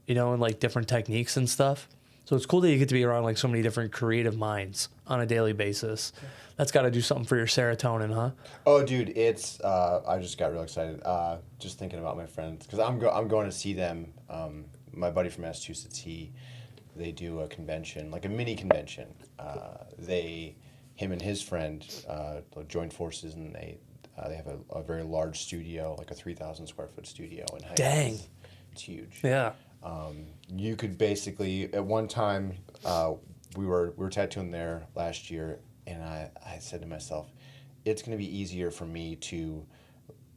Speaker 1: you know, and like different techniques and stuff. So it's cool that you get to be around like so many different creative minds on a daily basis. That's got to do something for your serotonin, huh?
Speaker 2: Oh, dude, it's I just got real excited just thinking about my friends because I'm going to see them. My buddy from Massachusetts, they do a convention, like a mini convention. Him and his friend joined forces, and they have a very large studio, like a 3,000 square foot studio in Hyannis.
Speaker 1: Dang.
Speaker 2: It's huge.
Speaker 1: Yeah.
Speaker 2: You could basically at one time we were tattooing there last year, and I said to myself, it's going to be easier for me to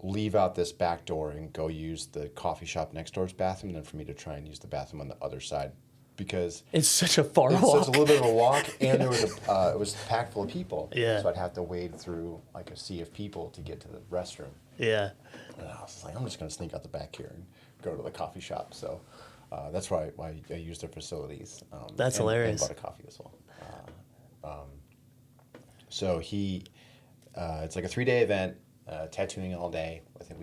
Speaker 2: leave out this back door and go use the coffee shop next door's bathroom than for me to try and use the bathroom on the other side, because
Speaker 1: It's such a far
Speaker 2: it's
Speaker 1: walk.
Speaker 2: such a little bit of a walk, and there was it was packed full of people.
Speaker 1: Yeah.
Speaker 2: So I'd have to wade through like a sea of people to get to the restroom.
Speaker 1: Yeah.
Speaker 2: And I was like, I'm just going to sneak out the back here and go to the coffee shop. So that's why I use their facilities.
Speaker 1: That's hilarious.
Speaker 2: And bought a coffee as well. So it's like a 3-day event, tattooing all day. I think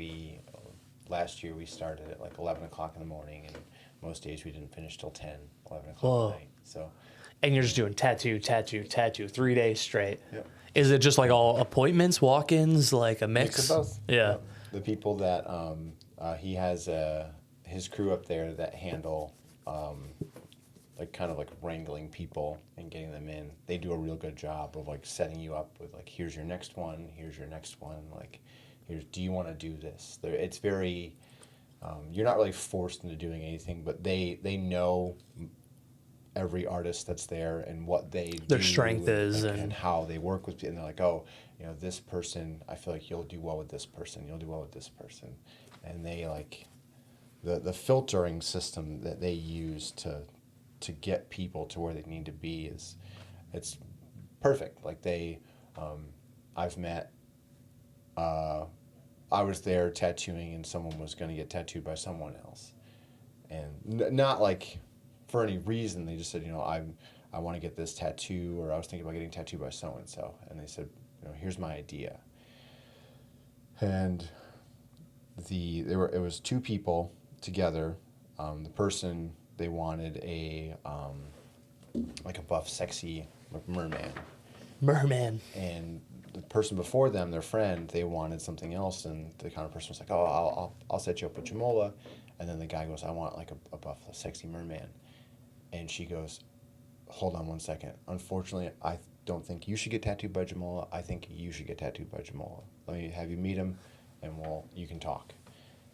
Speaker 2: last year we started at like 11 o'clock in the morning, and most days we didn't finish till 10, 11 o'clock
Speaker 1: Whoa.
Speaker 2: at night. So,
Speaker 1: And you're just doing tattoo, 3 days straight.
Speaker 2: Yep.
Speaker 1: Is it just like all appointments, walk-ins, like a mix?
Speaker 2: mix of both.
Speaker 1: Yeah.
Speaker 2: The people that he has his crew up there that handle like kind of like wrangling people and getting them in. They do a real good job of like setting you up with like, here's your next one, like do you want to do this? It's very you're not really forced into doing anything, but they know every artist that's there and what
Speaker 1: Their strength is
Speaker 2: and how they work with people. And they're like, oh, this person, I feel like you'll do well with this person. You'll do well with this person. And they like the filtering system that they use to get people to where they need to be it's perfect. Like I've met, I was there tattooing and someone was going to get tattooed by someone else. And not like for any reason. They just said, I want to get this tattoo, or I was thinking about getting tattooed by so-and-so. And they said, here's my idea. And it was 2 people together. The person, they wanted like a buff, sexy like merman. And the person before them, their friend, they wanted something else, and the kind of person was like, oh, I'll set you up with Jemola. And then the guy goes, I want like a buff, a sexy merman. And she goes, hold on one second. Unfortunately, I don't think you should get tattooed by Jemola. I think you should get tattooed by Jemola. Let me have you meet him, and you can talk.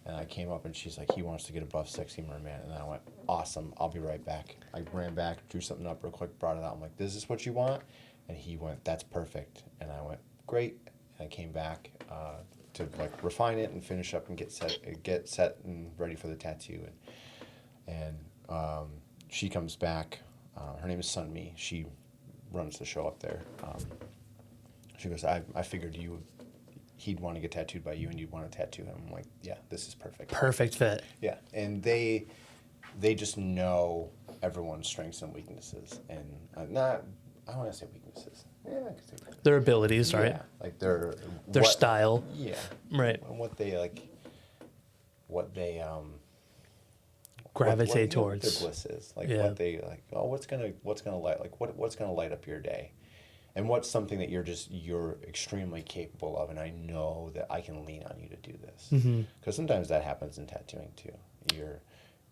Speaker 2: And I came up, and she's like, he wants to get a buff, sexy merman. And I went, awesome, I'll be right back. I ran back, drew something up real quick, brought it out. I'm like, this is what you want? And he went, that's perfect. And I went, great. And I came back to like refine it and finish up and get set and ready for the tattoo. And she comes back. Her name is Sunmi. She runs the show up there. She goes, I figured he'd want to get tattooed by you and you'd want to tattoo him. I'm like, yeah, this is perfect.
Speaker 1: Perfect fit.
Speaker 2: Yeah, and they just know everyone's strengths and weaknesses, and I don't want to say weaknesses. Yeah, I could say weaknesses.
Speaker 1: Their abilities, right?
Speaker 2: Yeah, like their
Speaker 1: style.
Speaker 2: Yeah.
Speaker 1: Right.
Speaker 2: And what they
Speaker 1: Gravitate
Speaker 2: what
Speaker 1: towards.
Speaker 2: their bliss is. Like
Speaker 1: Yeah.
Speaker 2: what they like. Oh, what's gonna light what's gonna light up your day, and what's something that you're extremely capable of, and I know that I can lean on you to do this. Because sometimes that happens in tattooing too.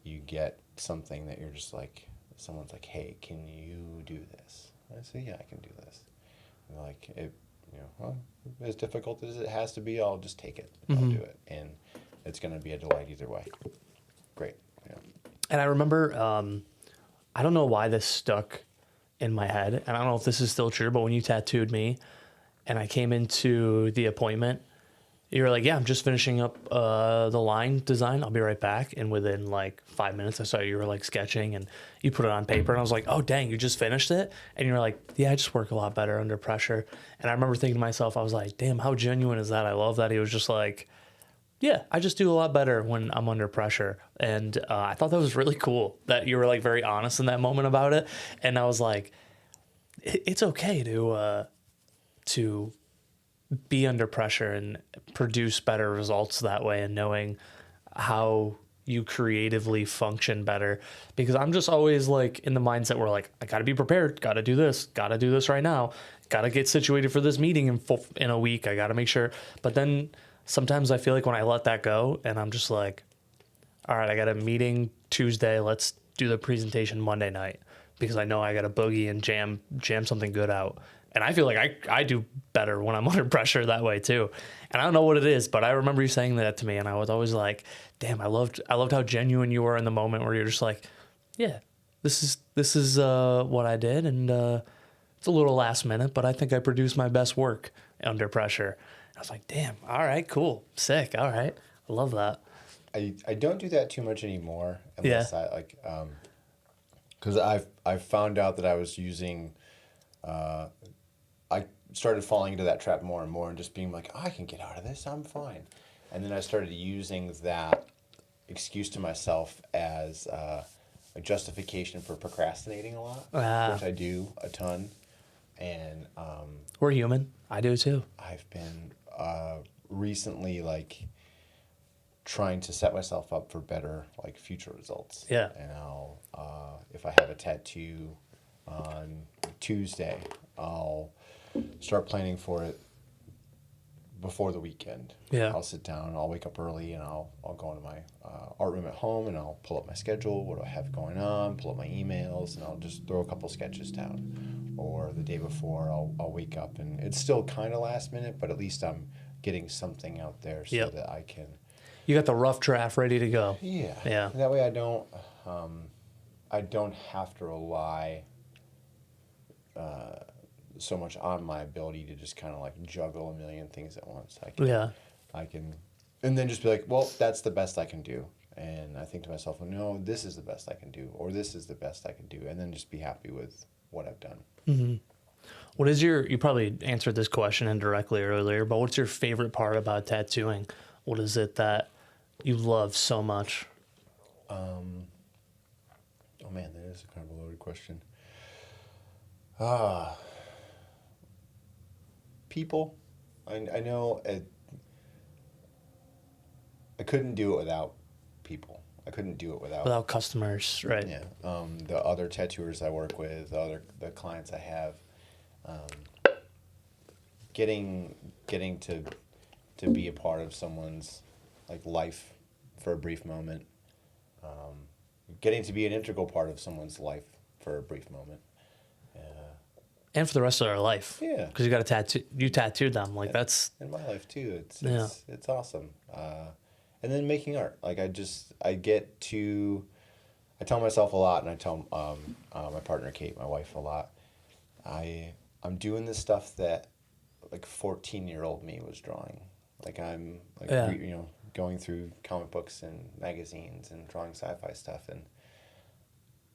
Speaker 2: You get something that you're just like, someone's like, hey, can you do this? And I say, yeah, I can do this. And they're like, well, as difficult as it has to be, I'll just take it. I'll do it, and it's gonna be a delight either way. Great. Yeah.
Speaker 1: And I remember, I don't know why this stuck in my head, and I don't know if this is still true, but when you tattooed me and I came into the appointment, you were like, yeah, I'm just finishing up the line design. I'll be right back. And within like 5 minutes, I saw you were like sketching and you put it on paper. And I was like, oh, dang, you just finished it? And you were like, yeah, I just work a lot better under pressure. And I remember thinking to myself, I was like, damn, how genuine is that? I love that. He was just like, yeah, I just do a lot better when I'm under pressure. And I thought that was really cool that you were like very honest in that moment about it. And I was like, it's okay to be under pressure and produce better results that way, and knowing how you creatively function better. Because I'm just always like in the mindset where like, I got to be prepared, got to do this right now, got to get situated for this meeting in a week. I got to make sure. But then sometimes I feel like when I let that go and I'm just like, all right, I got a meeting Tuesday, let's do the presentation Monday night, because I know I got to boogie and jam something good out. And I feel like I do better when I'm under pressure that way too. And I don't know what it is, but I remember you saying that to me, and I was always like, damn, I loved how genuine you were in the moment where you're just like, yeah, this is what I did, and it's a little last minute, but I think I produced my best work under pressure. I was like, damn, all right, cool, sick, all right, I love that.
Speaker 2: I don't do that too much anymore, unless I like, because I've found out that I was using, I started falling into that trap more and more, and just being like, oh, I can get out of this, I'm fine. And then I started using that excuse to myself as a justification for procrastinating a lot, which I do a ton. And
Speaker 1: we're human. I do too.
Speaker 2: I've been recently like trying to set myself up for better like future results.
Speaker 1: Yeah.
Speaker 2: And I'll if I have a tattoo on Tuesday, I'll start planning for it before the weekend.
Speaker 1: Yeah.
Speaker 2: I'll sit down and I'll wake up early, and I'll go into my art room at home, and I'll pull up my schedule. What do I have going on? Pull up my emails, and I'll just throw a couple sketches down. Or the day before, I'll wake up, and it's still kind of last minute, but at least I'm getting something out there so that I can.
Speaker 1: You got the rough draft ready to go.
Speaker 2: Yeah.
Speaker 1: Yeah.
Speaker 2: That way I don't have to rely so much on my ability to just kind of like juggle a million things at once. I can, and then just be like, well, that's the best I can do. And I think to myself, well, no, this is the best I can do, or this is the best I can do, and then just be happy with what I've done.
Speaker 1: Mm-hmm. What is you probably answered this question indirectly earlier, but what's your favorite part about tattooing? What is it that you love so much?
Speaker 2: Oh man, that is a kind of a loaded question. People. I know I couldn't do it without people. I couldn't do it
Speaker 1: without customers, right?
Speaker 2: Yeah. The other tattooers I work with, the clients I have, getting to be a part of someone's like life for a brief moment, getting to be an integral part of someone's life for a brief moment.
Speaker 1: And for the rest of their life.
Speaker 2: Yeah.
Speaker 1: Because you got a tattoo. You tattooed them. Like that's
Speaker 2: in my life too. It's awesome. And then making art. Like I tell myself a lot, and I tell my partner Kate, my wife, a lot. I'm doing this stuff that like 14-year-old me was drawing. Like I'm like going through comic books and magazines and drawing sci-fi stuff, and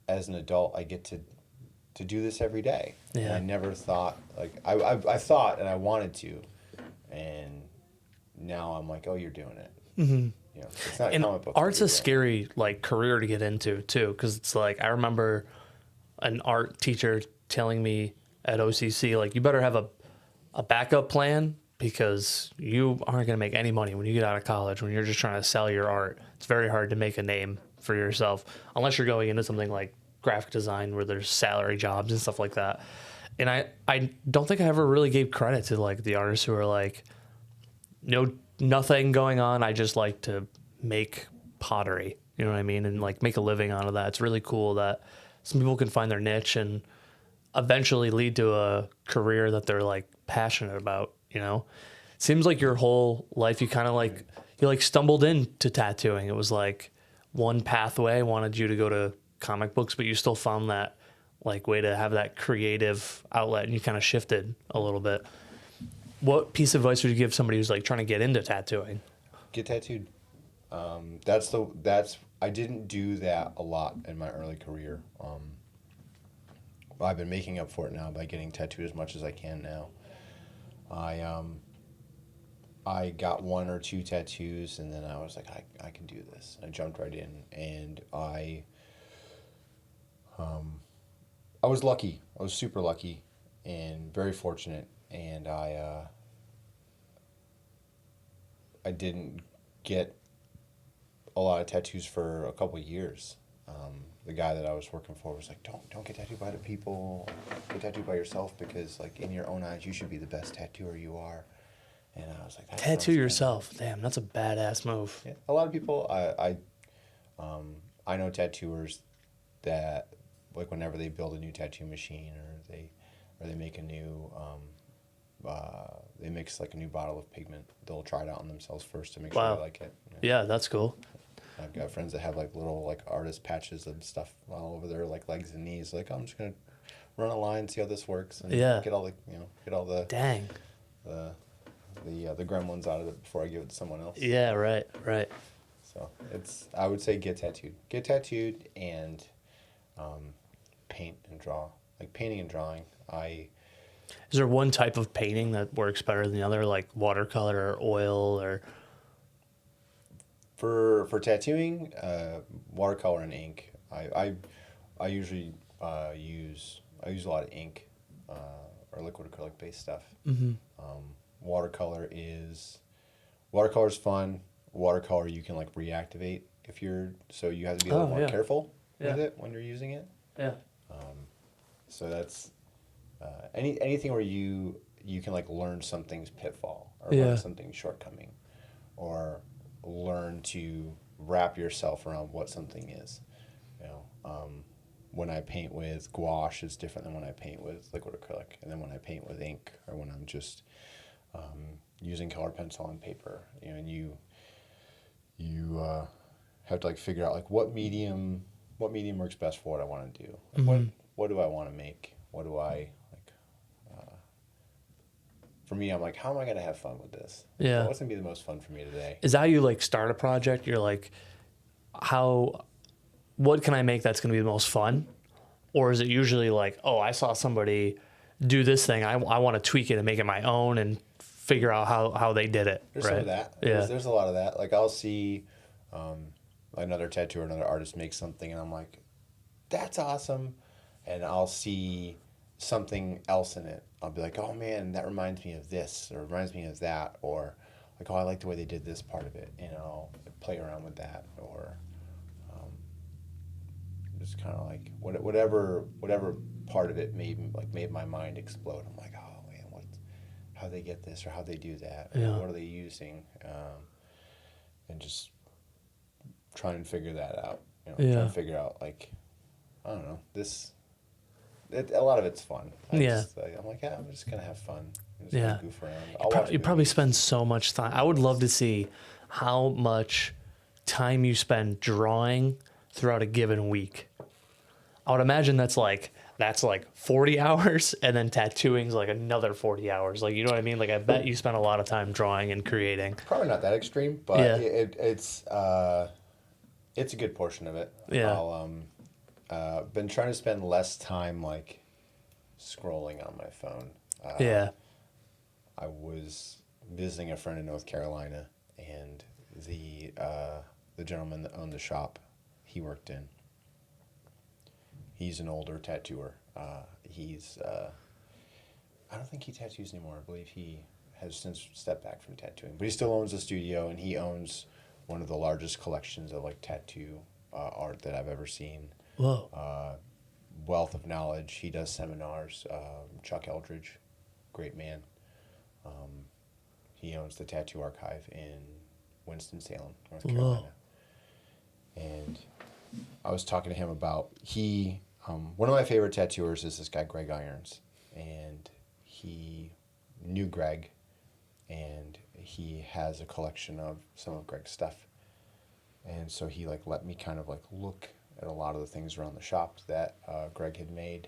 Speaker 2: as an adult, I get to do this every day.
Speaker 1: Yeah.
Speaker 2: And I never thought, like, I thought and I wanted to. And now I'm like, oh, you're doing it.
Speaker 1: Mm-hmm.
Speaker 2: You know, it's not
Speaker 1: And
Speaker 2: comic books.
Speaker 1: art's a scary like career to get into too, because it's like I remember an art teacher telling me at OCC, like, you better have a backup plan because you aren't going to make any money when you get out of college when you're just trying to sell your art. It's very hard to make a name for yourself unless you're going into something like graphic design where there's salary jobs and stuff like that. And I don't think I ever really gave credit to like the artists who are like, nothing going on. I just like to make pottery, you know what I mean? And like make a living out of that. It's really cool that some people can find their niche and eventually lead to a career that they're like passionate about, you know? Seems like your whole life you kind of like, you like stumbled into tattooing. It was like one pathway wanted you to go to comic books, but you still found that like way to have that creative outlet and you kind of shifted a little bit. What piece of advice would you give somebody who's like trying to get into tattooing?
Speaker 2: Get tattooed. I didn't do that a lot in my early career. I've been making up for it now by getting tattooed as much as I can now. I got 1 or 2 tattoos and then I was like, I can do this. I jumped right in and I was lucky. I was super lucky and very fortunate. And I didn't get a lot of tattoos for a couple of years. The guy that I was working for was like, don't get tattooed by the people. Get tattooed by yourself because, like, in your own eyes, you should be the best tattooer you are. And I was like,
Speaker 1: tattoo yourself. Damn, that's a badass move.
Speaker 2: Yeah. A lot of people, I know tattooers that, like, whenever they build a new tattoo machine or they make a new they mix like a new bottle of pigment, they'll try it out on themselves first to make sure they like it.
Speaker 1: Yeah, that's cool.
Speaker 2: I've got friends that have like little like artist patches and stuff all over their like legs and knees. Like, I'm just gonna run a line, see how this works, and get all the
Speaker 1: dang
Speaker 2: the gremlins out of it before I give it to someone else.
Speaker 1: Yeah, right.
Speaker 2: So I would say get tattooed and paint and draw. Like painting and drawing,
Speaker 1: Is there one type of painting that works better than the other, like watercolor or oil or?
Speaker 2: For tattooing, watercolor and ink. I usually use a lot of ink or liquid acrylic based stuff.
Speaker 1: Mm-hmm.
Speaker 2: Watercolor is fun. Watercolor you can like reactivate so you have to be a little more careful with it when you're using it.
Speaker 1: Yeah.
Speaker 2: So that's anything where you can like learn something's pitfall or learn something's shortcoming or learn to wrap yourself around what something is. You know, when I paint with gouache, it's different than when I paint with liquid acrylic, and then when I paint with ink or when I'm just using color pencil on paper. You know, and you have to like figure out like what medium works best for what I want to do. Like, what do I want to make? What do I like? For me, I'm like, how am I gonna have fun with this?
Speaker 1: Yeah.
Speaker 2: What's gonna be the most fun for me today?
Speaker 1: Is that how you like start a project? You're like, what can I make that's gonna be the most fun? Or is it usually like, oh, I saw somebody do this thing, I want to tweak it and make it my own and figure out how they did it.
Speaker 2: There's
Speaker 1: right?
Speaker 2: some of that.
Speaker 1: Yeah.
Speaker 2: There's a lot of that. Like I'll see another tattooer, another artist make something, and I'm like, that's awesome. And I'll see something else in it. I'll be like, oh man, that reminds me of this, or reminds me of that, or like, oh, I like the way they did this part of it, and I'll play around with that, or just kind of like whatever part of it made my mind explode. I'm like, oh man, how they get this or how they do that, or what are they using, and just try and figure that out. You know, try and figure out like, I don't know, a lot of it's fun. I'm like, I'm just gonna have fun. I'm just gonna goof around.
Speaker 1: You probably spend so much time. I would love to see how much time you spend drawing throughout a given week. I would imagine that's like 40 hours, and then tattooing's like another 40 hours. Like, you know what I mean? Like, I bet you spend a lot of time drawing and creating.
Speaker 2: Probably not that extreme, but it's a good portion of it.
Speaker 1: Yeah.
Speaker 2: been trying to spend less time like scrolling on my phone.
Speaker 1: Yeah.
Speaker 2: I was visiting a friend in North Carolina, and the gentleman that owned the shop he worked in. He's an older tattooer. I don't think he tattoos anymore. I believe he has since stepped back from tattooing, but he still owns a studio, and he owns one of the largest collections of like tattoo art that I've ever seen.
Speaker 1: Whoa.
Speaker 2: Wealth of knowledge. He does seminars. Chuck Eldridge, great man. He owns the Tattoo Archive in Winston-Salem, North Carolina. And I was talking to him about one of my favorite tattooers is this guy Greg Irons, and he knew Greg, and he has a collection of some of Greg's stuff, and so he like let me kind of like look at a lot of the things around the shop that Greg had made,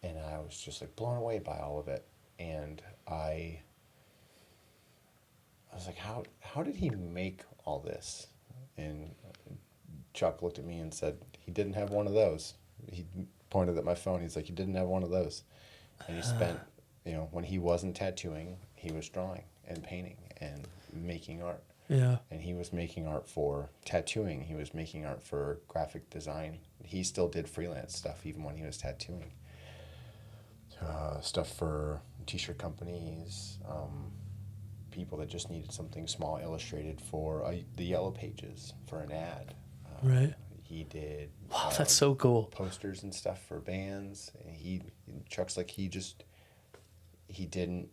Speaker 2: and I was just like blown away by all of it, and I was like, how did he make all this? And Chuck looked at me and said he didn't have one of those. He pointed at my phone. He's like, he didn't have one of those. And he spent, when he wasn't tattooing, he was drawing and painting and making art.
Speaker 1: Yeah.
Speaker 2: And he was making art for tattooing. He was making art for graphic design. He still did freelance stuff even when he was tattooing. Stuff for t-shirt companies, people that just needed something small illustrated for the Yellow Pages for an ad.
Speaker 1: Right.
Speaker 2: He did.
Speaker 1: Wow, that's so cool.
Speaker 2: Posters and stuff for bands. And Chuck's like he didn't.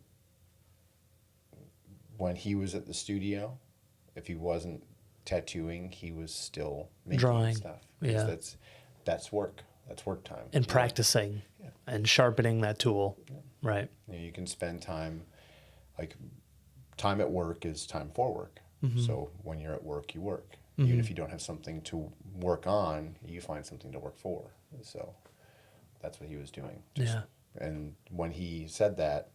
Speaker 2: When he was at the studio, if he wasn't tattooing, he was still making
Speaker 1: drawing
Speaker 2: stuff.
Speaker 1: Yeah.
Speaker 2: That's work. That's work time.
Speaker 1: And practicing and sharpening that tool.
Speaker 2: Yeah.
Speaker 1: Right.
Speaker 2: You can spend time, like time at work is time for work. Mm-hmm. So when you're at work, you work. Mm-hmm. Even if you don't have something to work on, you find something to work for. So that's what he was doing. And when he said that,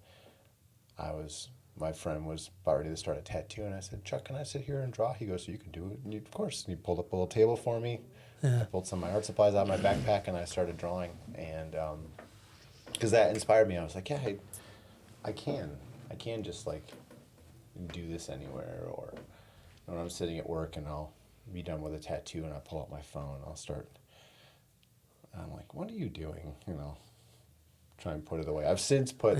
Speaker 2: my friend was about ready to start a tattoo, and I said, Chuck, can I sit here and draw? He goes, so you can do it. And of course. And he pulled up a little table for me. Yeah. I pulled some of my art supplies out of my backpack, and I started drawing. And because that inspired me, I was like, yeah, I can just like do this anywhere. Or when I'm sitting at work and I'll be done with a tattoo and I pull out my phone, I'm like, what are you doing? Try and put it away. I've since put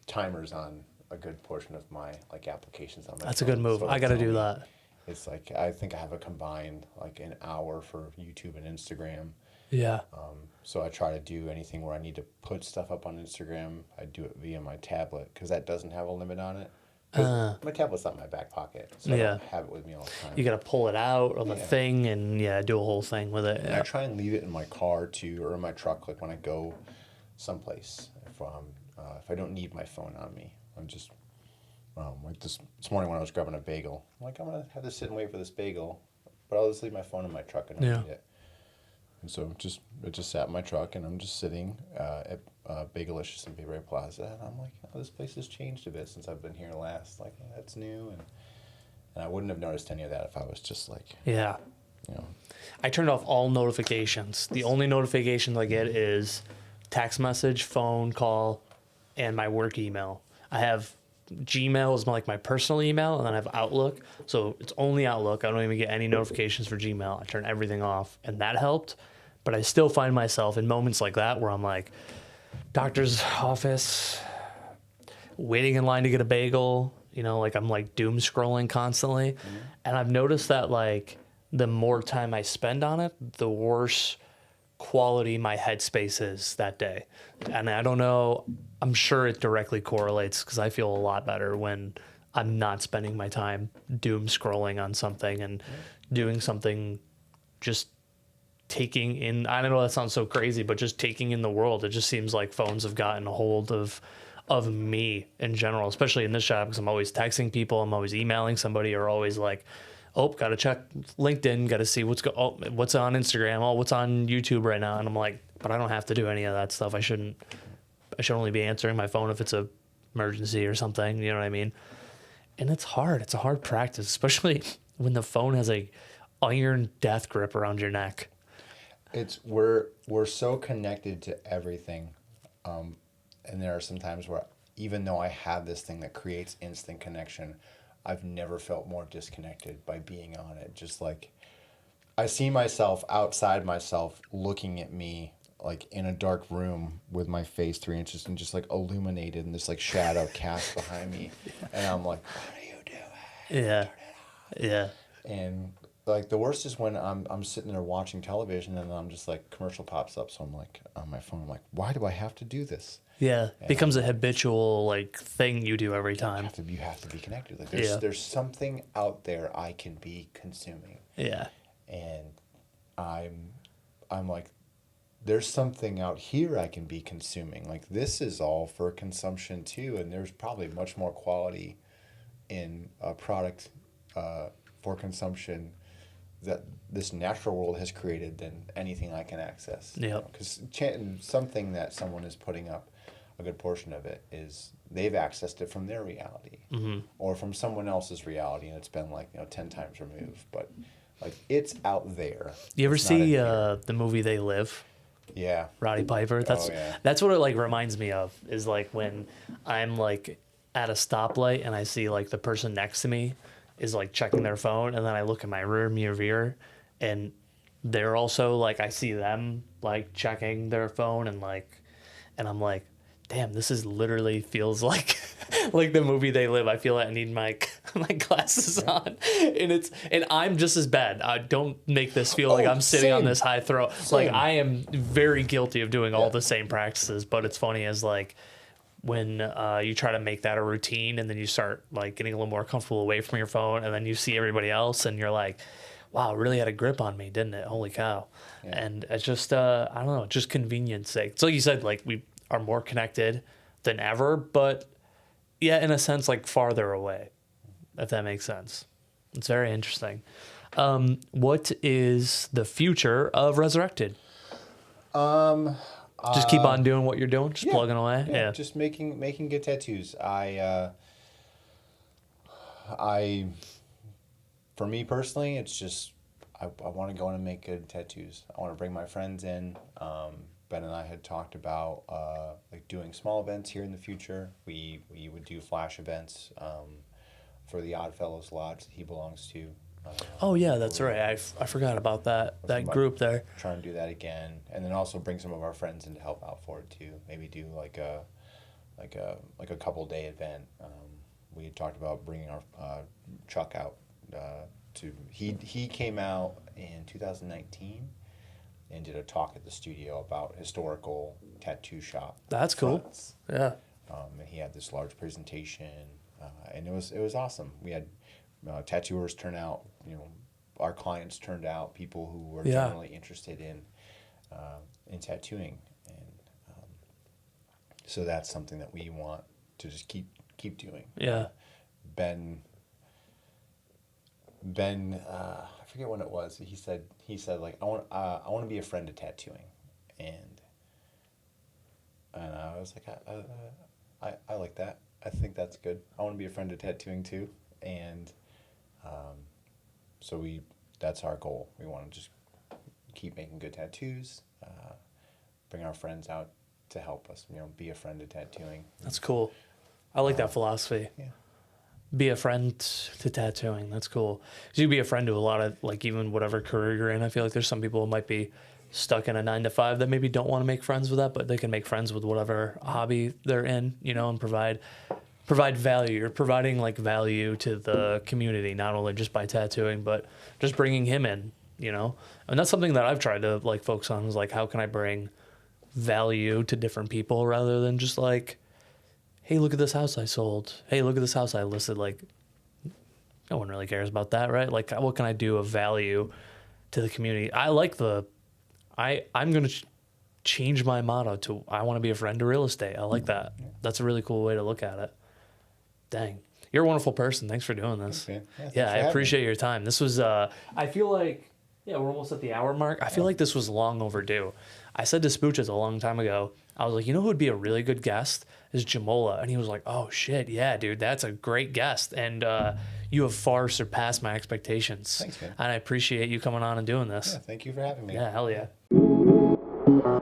Speaker 2: timers on a good portion of my like applications on my
Speaker 1: That's
Speaker 2: phone.
Speaker 1: A good move.
Speaker 2: So
Speaker 1: I got to do that.
Speaker 2: It's like, I think I have a combined like an hour for YouTube and Instagram.
Speaker 1: Yeah.
Speaker 2: So I try to do anything where I need to put stuff up on Instagram. I do it via my tablet because that doesn't have a limit on it. My tablet's not in my back pocket, so I don't have it with me all the time.
Speaker 1: You got to pull it out of the thing and do a whole thing with it.
Speaker 2: And I try and leave it in my car too, or in my truck, like when I go someplace. If I don't need my phone on me, I'm just like this morning when I was grabbing a bagel. I'm like, I'm gonna have to sit and wait for this bagel, but I'll just leave my phone in my truck and I'll eat it. And so it just sat in my truck, and I'm just sitting at Bagelicious in Bay Area Plaza, and I'm like, oh, this place has changed a bit since I've been here last. Like, that's new, and I wouldn't have noticed any of that if I was just like,
Speaker 1: I turned off all notifications. The only notifications I get is text message, phone call, and my work email. I have Gmail is like my personal email, and then I have Outlook. So it's only Outlook. I don't even get any notifications for Gmail. I turn everything off, and that helped. But I still find myself in moments like that where I'm like, doctor's office, waiting in line to get a bagel, like I'm like doom scrolling constantly. Mm-hmm. And I've noticed that like the more time I spend on it, the worse quality my headspace is that day. And I don't know, I'm sure it directly correlates because I feel a lot better when I'm not spending my time doom scrolling on something and doing something, just taking in, I don't know, that sounds so crazy, but just taking in the world. It just seems like phones have gotten a hold of me in general, especially in this job, because I'm always texting people, I'm always emailing somebody, or always like, oh, got to check LinkedIn, got to see what's on Instagram, what's on YouTube right now. And I'm like, but I don't have to do any of that stuff. I should only be answering my phone if it's a emergency or something, you know what I mean? And it's hard. It's a hard practice, especially when the phone has a iron death grip around your neck.
Speaker 2: we're so connected to everything, and there are some times where even though I have this thing that creates instant connection, I've never felt more disconnected by being on it. Just like I see myself outside myself looking at me like in a dark room with my face 3 inches and just like illuminated and this like shadow cast behind me, and I'm like, what are you doing?
Speaker 1: Yeah. Yeah.
Speaker 2: And like the worst is when I'm sitting there watching television and I'm just like commercial pops up, so I'm like on my phone, I'm like, why do I have to do this?
Speaker 1: Yeah. Becomes a habitual like thing you do every time.
Speaker 2: You have to be connected. Like there's something out there I can be consuming.
Speaker 1: Yeah.
Speaker 2: And I'm like, there's something out here I can be consuming. Like this is all for consumption too, and there's probably much more quality in a product for consumption that this natural world has created than anything I can access.
Speaker 1: Yeah.
Speaker 2: Because something that someone is putting up, a good portion of it is they've accessed it from their reality, or from someone else's reality, and it's been like 10 times removed. But like it's out there.
Speaker 1: You ever
Speaker 2: It's not in
Speaker 1: see
Speaker 2: here.
Speaker 1: the movie They Live?
Speaker 2: Yeah.
Speaker 1: Roddy Piper. That's what it like reminds me of, is like when I'm like at a stoplight and I see like the person next to me is like checking their phone, and then I look in my rear mirror and they're also like, I see them like checking their phone, and I'm like, damn, this is literally feels like like the movie They Live. I feel like I need my glasses on, and I'm just as bad. I don't make this feel like I'm sitting on this high throw. Like I am very guilty of doing all the same practices, but it's funny as like when you try to make that a routine, and then you start like getting a little more comfortable away from your phone, and then you see everybody else and you're like, wow, it really had a grip on me, didn't it? Holy cow. Yeah. And it's just I don't know, just convenience sake. So like you said, like we are more connected than ever, but yeah, in a sense, like farther away, if that makes sense. It's very interesting. What is the future of Resurrected? Just keep on doing what you're doing, just plugging away. Yeah,
Speaker 2: just making good tattoos. I for me personally, it's just I want to go in and make good tattoos. I want to bring my friends in. Ben and I had talked about like doing small events here in the future. We would do flash events for the Oddfellows Lodge that he belongs to.
Speaker 1: Oh yeah, that's right. I forgot about that group there.
Speaker 2: Trying to do that again, and then also bring some of our friends in to help out for it too. Maybe do like a couple day event. We had talked about bringing our Chuck out he came out in 2019 and did a talk at the studio about historical tattoo shop.
Speaker 1: That's
Speaker 2: fronts.
Speaker 1: Cool. Yeah.
Speaker 2: And he had this large presentation, and it was awesome. We had tattooers turn out. Our clients turned out, people who were generally interested in tattooing, and so that's something that we want to just keep doing.
Speaker 1: Yeah.
Speaker 2: Ben, I forget when it was. He said like I want to be a friend to tattooing, and I was like I like that. I think that's good. I want to be a friend to tattooing too, and so that's our goal. We want to just keep making good tattoos, bring our friends out to help us. Be a friend to tattooing.
Speaker 1: That's cool. I like that philosophy.
Speaker 2: Yeah.
Speaker 1: Be a friend to tattooing. That's cool. 'Cause you be a friend to a lot of, like, even whatever career you're in. I feel like there's some people who might be stuck in a 9-to-5 that maybe don't want to make friends with that, but they can make friends with whatever hobby they're in, and provide value. You're providing like value to the community, not only just by tattooing, but just bringing him in, and that's something that I've tried to like focus on, is like, how can I bring value to different people rather than just like, hey, look at this house I sold. Hey, look at this house I listed. Like, no one really cares about that, right? Like, what can I do of value to the community? I like I'm going to change my motto to, I want to be a friend to real estate. I like that. That's a really cool way to look at it. Dang. You're a wonderful person. Thanks for doing this.
Speaker 2: Okay.
Speaker 1: Yeah, I appreciate your time. This was, I feel like, we're almost at the hour mark. I feel like this was long overdue. I said to Spooches a long time ago, I was like, who would be a really good guest is Jemola. And he was like, oh shit, yeah, dude, that's a great guest. And you have far surpassed my expectations.
Speaker 2: Thanks, man.
Speaker 1: And I appreciate you coming on and doing this.
Speaker 2: Yeah, thank you for having me.
Speaker 1: Yeah, hell yeah.
Speaker 3: you.